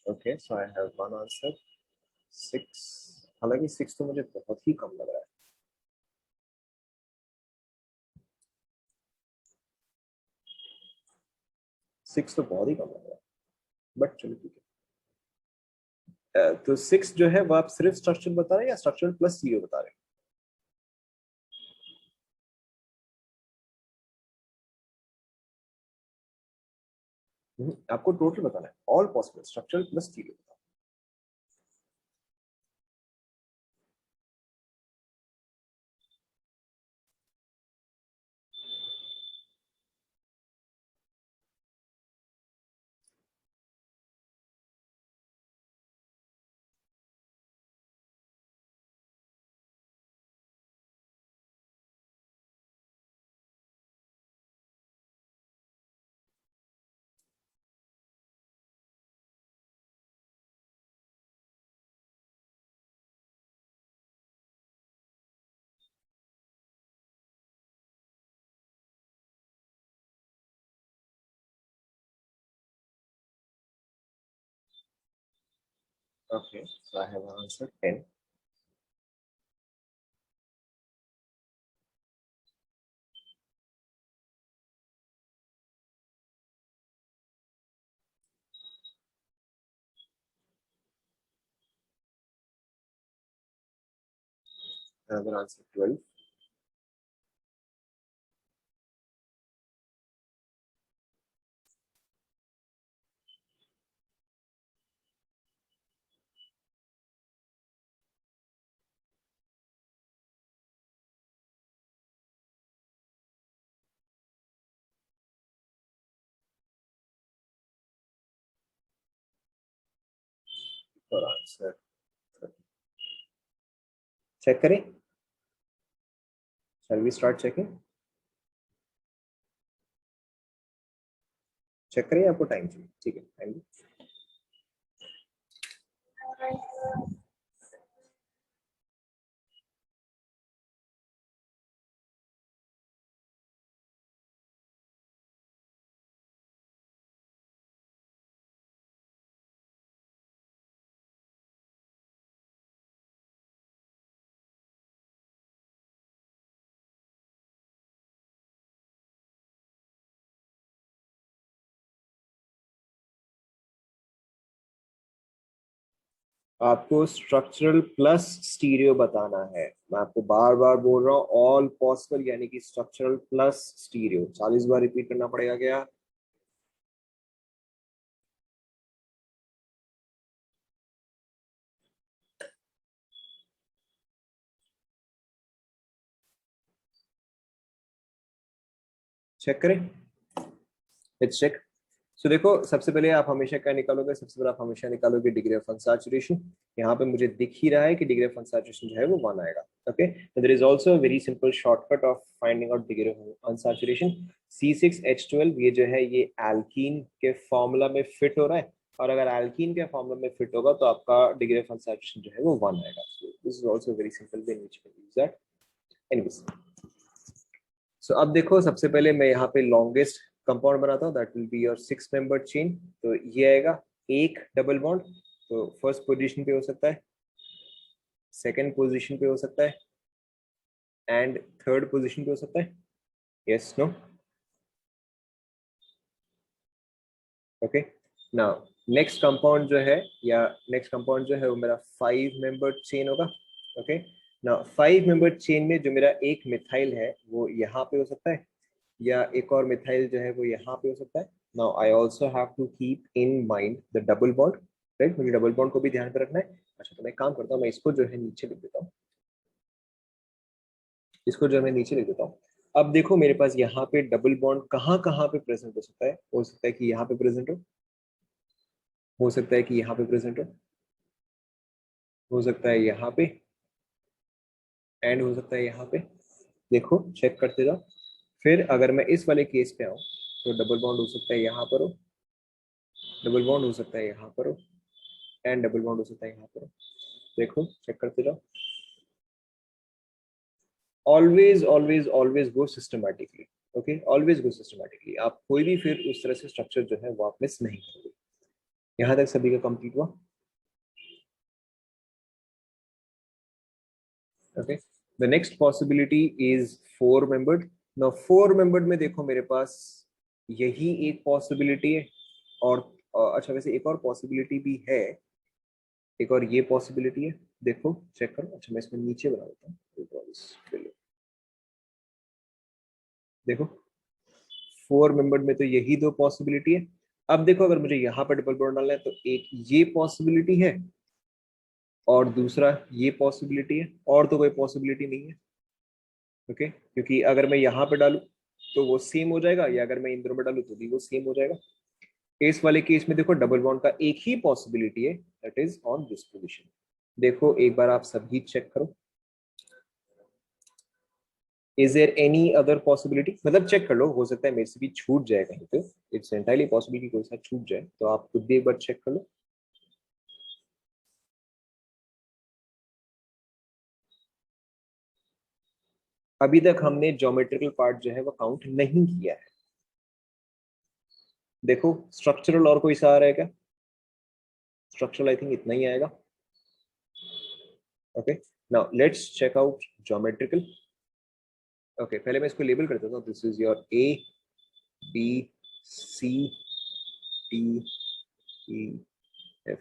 Okay so I have one answer 6। हालांकि 6 तो मुझे बहुत ही कम लग रहा है। 6 तो बहुत ही कम लग रहा है, बट चलो ठीक है। तो 6 जो है वो आप सिर्फ स्ट्रक्चर बता रहे हैं या स्ट्रक्चर प्लस स्टीरियो बता रहे हैं? आपको टोटल बताना है, all possible structure plus stereo. Okay, so I have answered 10. Another answer 12. और आंसर चेक करें। Shall we start checking? Check करें, आपको टाइम चाहिए? ठीक है, थैंक यू। आपको स्ट्रक्चरल प्लस स्टीरियो बताना है। मैं आपको बार बार बोल रहा हूँ, ऑल पॉसिबल यानी कि स्ट्रक्चरल प्लस स्टीरियो 40 बार रिपीट करना पड़ेगा क्या? चेक करें, लेट्स चेक। सो देखो, सबसे पहले आप हमेशा क्या निकालोगे? सबसे पहले आप हमेशा निकालोगे डिग्री ऑफ अनसैचुरेशन। यहाँ पे मुझे दिख ही रहा है कि डिग्री ऑफ अनसैचुरेशन जो है वो 1 आएगा। Okay, there is also a very simple shortcut of finding out degree of unsaturation. C6H12 ये जो है ये एल्कीन के फॉर्मूला में फिट हो रहा है, और अगर एल्कीन के फॉर्मूला में फिट होगा तो आपका डिग्री ऑफ अनसैचुरेशन जो है वो 1 आएगा. This is also very simple way in which we use that. Anyways, so अब देखो सबसे पहले मैं यहाँ पे लॉन्गेस्ट कंपाउंड बनाता हूँ. That will be your 6 membered chain. तो ये आएगा एक डबल बॉन्ड. तो फर्स्ट पोजीशन पे हो सकता है, सेकंड पोजीशन पे हो सकता है, एंड थर्ड पोजीशन पे हो सकता है. Yes, no? Okay. Now next compound जो है, या नेक्स्ट कंपाउंड जो है वो मेरा 5 मेंबर्ड चेन होगा. ओके. नाउ 5 मेंबर्ड चेन में जो मेरा एक मिथाइल है वो यहाँ पे हो सकता है, या एक और मिथाइल जो है वो यहाँ पे हो सकता है. Now I also have to keep in mind the double bond. Right, मुझे डबल बॉन्ड को भी ध्यान पे रखना है. अच्छा, तो मैं काम करता हूँ, मैं इसको जो है नीचे लिख देता हूँ. इसको जो है मैं नीचे लिख देता हूँ. अब देखो मेरे पास यहाँ पे डबल बॉन्ड कहाँ कहाँ पे प्रेजेंट हो सकता है कि यहाँ पे प्रेजेंट हो सकता है कि यहाँ पे प्रेजेंट हो सकता है यहाँ पे, एंड हो सकता है यहाँ पे. देखो चेक करते जाओ. फिर अगर मैं इस वाले केस पे आऊँ तो डबल बॉन्ड हो सकता है यहाँ पर हो, डबल बॉन्ड हो सकता है यहाँ पर हो, एंड डबल बॉन्ड हो सकता है यहाँ पर हो. देखो चेक करते जाओ. Always always always go systematically. Okay, always go systematically. आप कोई भी फिर उस तरह से स्ट्रक्चर जो है वो आप मिस नहीं करोगे. यहाँ तक सभी का कंप्लीट हुआ. Okay. The next possibility is 4 membered. ना 4 मेंबर्ड में देखो मेरे पास यही एक पॉसिबिलिटी है, और अच्छा वैसे एक और पॉसिबिलिटी भी है. एक और ये पॉसिबिलिटी है. देखो चेक करो. अच्छा मैं इसमें नीचे बना देता हूँ. देखो 4 मेंबर्ड में तो यही दो पॉसिबिलिटी है. अब देखो अगर मुझे यहाँ पर डबल बॉन्ड डालना है तो एक ये पॉसिबिलिटी है, और दूसरा ये पॉसिबिलिटी है, और तो कोई पॉसिबिलिटी नहीं है. ओके, क्योंकि अगर मैं यहाँ पे डालूं तो वो सेम हो जाएगा, या अगर मैं इन दोनों में डालूं तो भी वो सेम हो जाएगा. इस वाले केस में देखो डबल बॉन्ड का एक ही पॉसिबिलिटी है, that is on this position. देखो एक बार आप सभी चेक करो. Is there any other possibility? मतलब चेक कर लो, हो सकता है मेरे से भी छूट जाए कहीं पे. इट्स एंटायरली पॉसिबल कि कोई सा छूट जाए, तो आप खुद भी एक बार चेक कर लो. अभी तक हमने ज्योमेट्रिकल पार्ट जो है वो काउंट नहीं किया है. देखो स्ट्रक्चरल और कोई सा आ रहा है क्या? स्ट्रक्चरल आई थिंक इतना ही आएगा. Okay. Now let's check out geometrical. Okay, पहले मैं इसको लेबल कर देता हूँ. This is your A, B, C, D, E, F.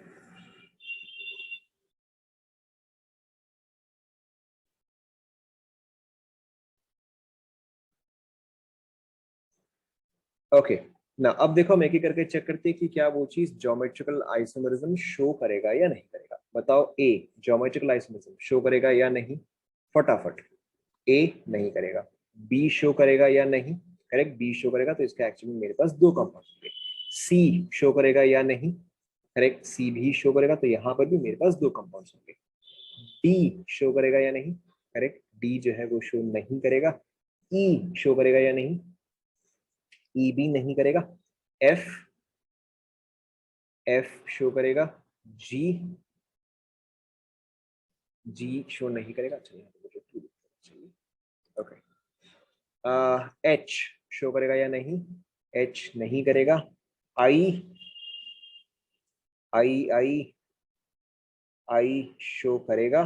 Okay. ना अब देखो हम एक एक करके चेक करते हैं कि क्या वो चीज ज्योमेट्रिकल आइसोमरिज्म शो करेगा या नहीं करेगा. बताओ ए ज्योमेट्रिकल आइसोमरिज्म शो करेगा या नहीं? फटाफट. ए नहीं करेगा. बी शो करेगा या नहीं? करेक्ट, बी शो करेगा. तो इसका एक्चुअली मेरे पास दो कंपाउंड होंगे. सी शो करेगा या नहीं? करेक्ट, सी भी शो करेगा. तो यहाँ पर भी मेरे पास दो कंपाउंड्स होंगे. डी शो करेगा या नहीं? करेक्ट, डी जो है वो शो नहीं करेगा. ई शो करेगा या नहीं? ई भी नहीं करेगा. एफ, एफ शो करेगा. जी, जी शो नहीं करेगा. अच्छा यहाँ पे मुझे टू लिखना चाहिए. ओके. एच शो करेगा या नहीं? एच नहीं करेगा. आई, आई, आई, आई शो करेगा.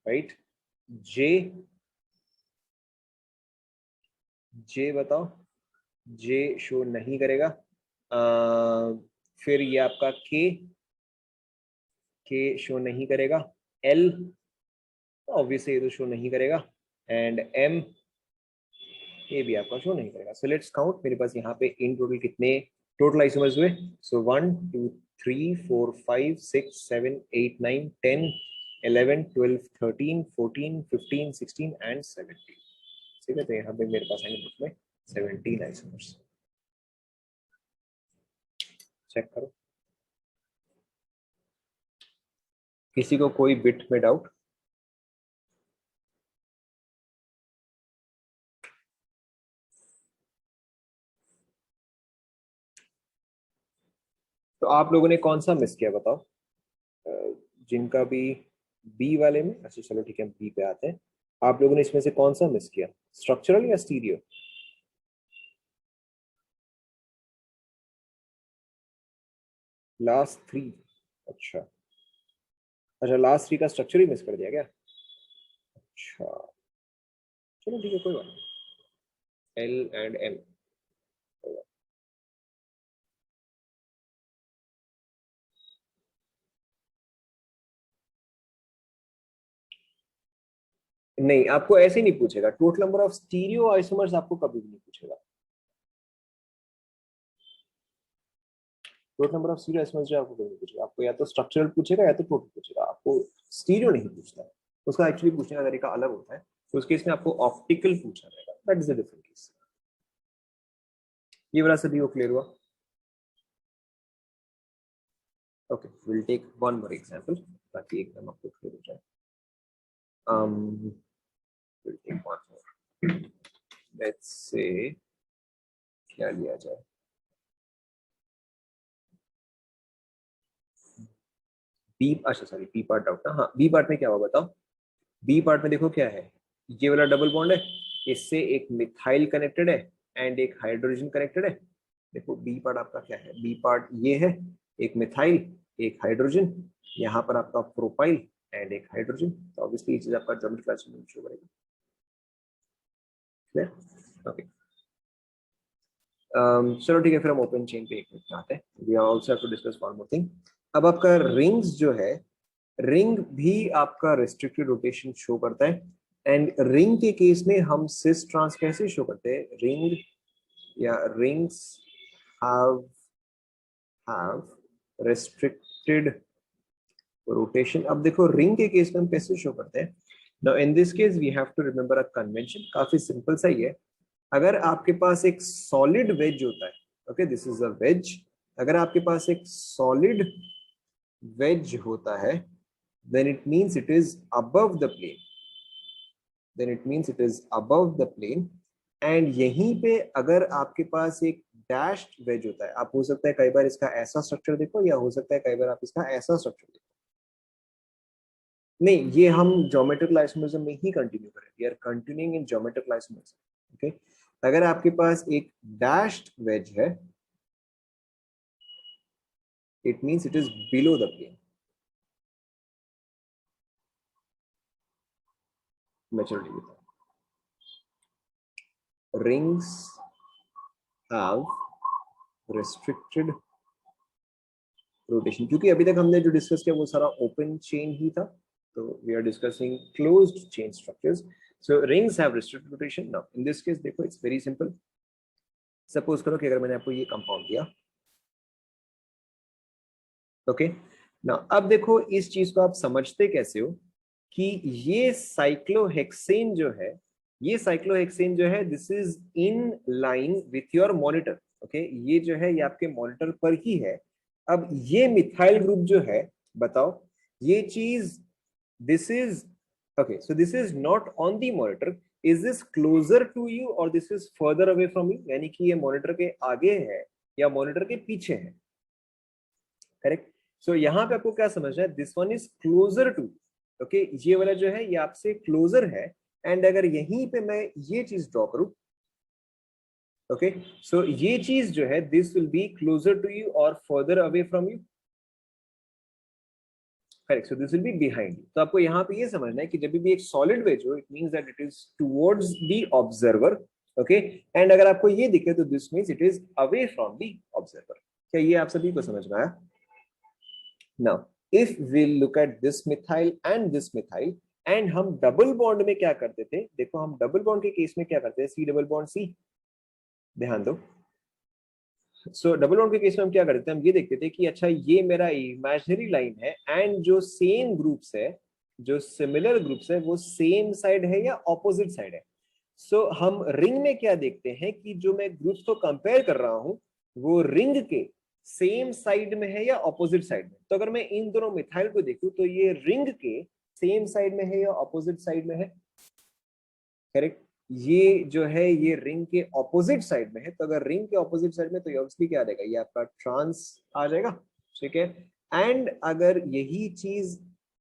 राइट. जे, जे बताओ. जे शो नहीं करेगा. फिर ये आपका के शो नहीं करेगा. एल ऑब्वियसली ये तो शो नहीं करेगा. एंड एम, ये भी आपका शो नहीं करेगा. So let's count. मेरे पास यहाँ पे इन टोटल कितने टोटल आइसोमर्स हुए? सो 1 2 3 4 5 6 7 8 9 10 11 12 13 14 15 16 एंड 17. ठीक है, तो यहाँ पे मेरे पास आएंगे उसमें 17 आइसोमर्स. चेक करो. किसी को कोई बिट में डाउट? तो आप लोगों ने कौन सा मिस किया बताओ? जिनका भी बी वाले में, अच्छा चलो ठीक है बी पे आते हैं। आप लोगों ने इसमें से कौन सा मिस किया, स्ट्रक्चरल या स्टीरियो? Last three. अच्छा अच्छा, लास्ट थ्री का स्ट्रक्चर ही मिस कर दिया क्या? अच्छा चलो ठीक है, कोई बात नहीं, एल एंड एम। नहीं, आपको ऐसे नहीं पूछेगा, total number of stereo isomers आपको कभी भी नहीं पूछेगा। Total number of stereo isomers जो आपको कभी नहीं पूछेगा, आपको या तो स्ट्रक्चरल पूछेगा या तो टोटल पूछेगा, आपको स्टीरियो नहीं पूछता है। उसका एक्चुअली पूछने का तरीका अलग होता है, तो उस केस में आपको ऑप्टिकल पूछा जाएगा, that is a different case. ये वाला सभी को क्लियर हुआ? Okay, will take one more example ताकि एकदम आपको क्लियर हो जाए। Will take one more, let's say क्या लिया जाए? बी, अच्छा सॉरी बी पार्ट आउट ना, हाँ बी पार्ट में क्या हुआ बताओ? बी पार्ट में देखो क्या है, ये वाला डबल बॉन्ड है, इससे एक मिथाइल कनेक्टेड है एंड एक हाइड्रोजन कनेक्टेड है। देखो बी पार्ट आपका क्या है, बी पार्ट ये है, एक मिथाइल एक हाइड्रोजन, यहाँ पर आपका प्रोपाइल एंड एक हाइड्रोजन। तो ऑब्वियसली ये चीज आपका ज्योमेट्रिक क्लास में शो करेगा। क्लियर? ओके, चलो ठीक है, फिर हम ओपन चेन पे एक मिनट आते हैं, we also have to discuss one more thing. अब आपका रिंग्स जो है, रिंग भी आपका रेस्ट्रिक्टेड रोटेशन शो करता है, एंड रिंग के केस में हम सिस ट्रांस कैसे शो करते हैं, रिंग या रिंग्स हैव रेस्ट्रिक्टेड रोटेशन। अब देखो रिंग के केस में हम कैसे शो करते हैं, now in this case we have to remember a convention, काफी सिंपल सा ही है। अगर आपके पास एक सॉलिड वेज होता है, okay this is a wedge, अगर आपके पास एक सॉलिड वेज होता है, then it means it is above the plane, then it means it is above the plane। And यहीं पे अगर आपके पास एक डैश्ड वेज होता है, आप हो सकता है कई बार इसका ऐसा स्ट्रक्चर देखो, या हो सकता है कई बार आप इसका ऐसा स्ट्रक्चर देखो। नहीं, ये हम ज्योमेट्रिकल आइसोमरिज्म में ही कंटिन्यू करें, we are continuing in geometrical isomerism. Okay, अगर आपके पास एक डैश्ड वेज है, it means it is below the plane. मैं चल रही हूँ, rings have restricted rotation, क्योंकि अभी तक हमने जो डिस्कस किया वो सारा ओपन चेन ही था, तो we are discussing closed chain structures. So rings have restricted rotation। Now in this case देखो इट्स वेरी सिंपल, सपोज करो कि अगर मैंने आपको ये कंपाउंड दिया, ओके नाउ अब देखो इस चीज को आप समझते कैसे हो कि ये साइक्लोहेक्सेन जो है, ये साइक्लोहेक्सेन जो है this is in line with your monitor. Okay, ये जो है ये आपके मॉनिटर पर ही है। अब ये मिथाइल ग्रुप जो है, बताओ ये चीज, this is, okay so this is not on the monitor, is this closer to you और this is further away from you, यानी कि ये मॉनिटर के आगे है या मॉनिटर के पीछे है, करेक्ट? सो यहाँ पे आपको क्या समझना है, this one is closer to, okay ये वाला जो है ये आपसे क्लोजर है, एंड अगर यहीं पे मैं ये चीज ड्रॉ करूं, ओके सो ये चीज जो है this will be closer to you और further away from you, correct? So this will be behind you. तो आपको यहाँ पे ये समझना है कि जब भी एक सॉलिड वेज हो, it means that it is towards the observer, okay and अगर आपको ये दिखे तो this means it is away from the observer. क्या ये आप सभी को समझ में आया? Now, if we look at this methyl and this methyl, and हम डबल बॉन्ड में क्या करते थे, देखो हम डबल बॉन्ड के केस में क्या करते हैं, सी डबल बॉन्ड सी, ध्यान दो। सो डबल बॉन्ड के केस में हम क्या करते थे, हम ये देखते थे कि अच्छा ये मेरा इमेजिनरी लाइन है एंड जो सेम ग्रुप्स है, जो सिमिलर ग्रुप्स है वो सेम साइड है या ऑपोजिट साइड है। सो हम रिंग में क्या देखते हैं कि जो मैं ग्रुप्स को कंपेयर कर रहा हूं वो रिंग के सेम साइड में है या ऑपोजिट साइड में। तो अगर मैं इन दोनों मिथाइल को देखूं तो ये रिंग के सेम साइड में है या ऑपोजिट साइड में है, करेक्ट? ये जो है ये रिंग के ऑपोजिट साइड में है, तो अगर रिंग के ऑपोजिट साइड में तो ये ऑब्वियसली क्या आ जाएगा, ये आपका ट्रांस आ जाएगा। ठीक है। एंड अगर यही चीज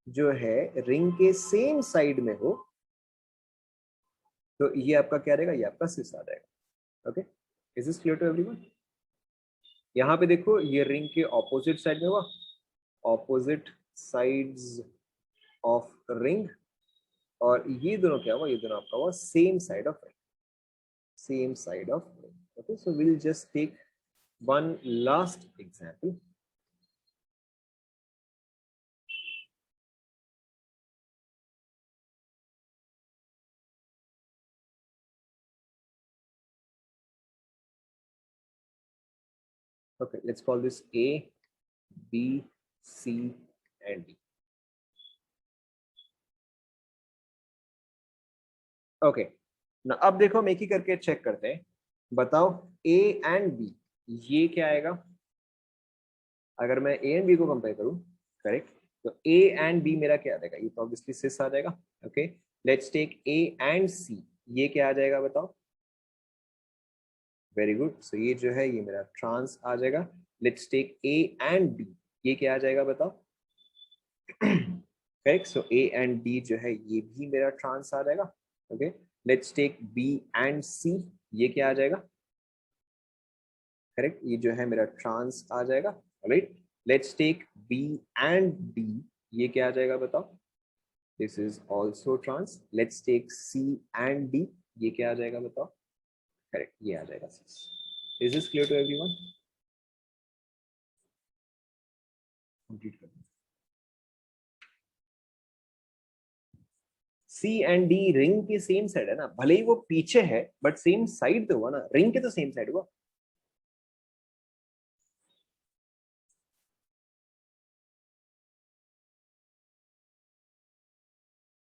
जो है रिंग के सेम साइड में हो तो ये आपका क्या रहेगा, ये आपका सिस आ जाएगा। Okay, is this clear to everyone? यहाँ पे देखो ये रिंग के ऑपोजिट साइड में हुआ, ऑपोजिट साइड्स ऑफ रिंग, और ये दोनों क्या हुआ, ये दोनों आपका हुआ same side of ring, same side of ring. Okay, so will just take one last example. Okay, let's call this A, B, C and D. Okay ना, अब देखो हम एक ही करके चेक करते हैं। बताओ A एंड B ये क्या आएगा? अगर मैं A एंड B को कंपेयर करूं, करेक्ट, तो A एंड B मेरा क्या आ जाएगा, ये तो ऑब्वियसली सिस आ जाएगा। Okay, let's take A and C, ये क्या आ जाएगा बताओ? वेरी गुड, सो ये जो है ये मेरा ट्रांस आ जाएगा। Let's take A and B, ये क्या आ जाएगा बताओ? Correct, so A and D जो है ये भी मेरा ट्रांस आ जाएगा। Okay, let's take B and C, ये क्या आ जाएगा? करेक्ट, ये जो है मेरा ट्रांस आ जाएगा। Right, let's take B and D, ये क्या आ जाएगा बताओ? This is also trans. Let's take C and D, ये क्या आ जाएगा बताओ? करेक्ट, ये आ जाएगा cis. Is this clear to everyone? Complete कर दो। सी एंड डी रिंग के सेम साइड है ना, भले ही वो पीछे है बट सेम साइड तो हुआ ना, रिंग के तो सेम साइड हुआ।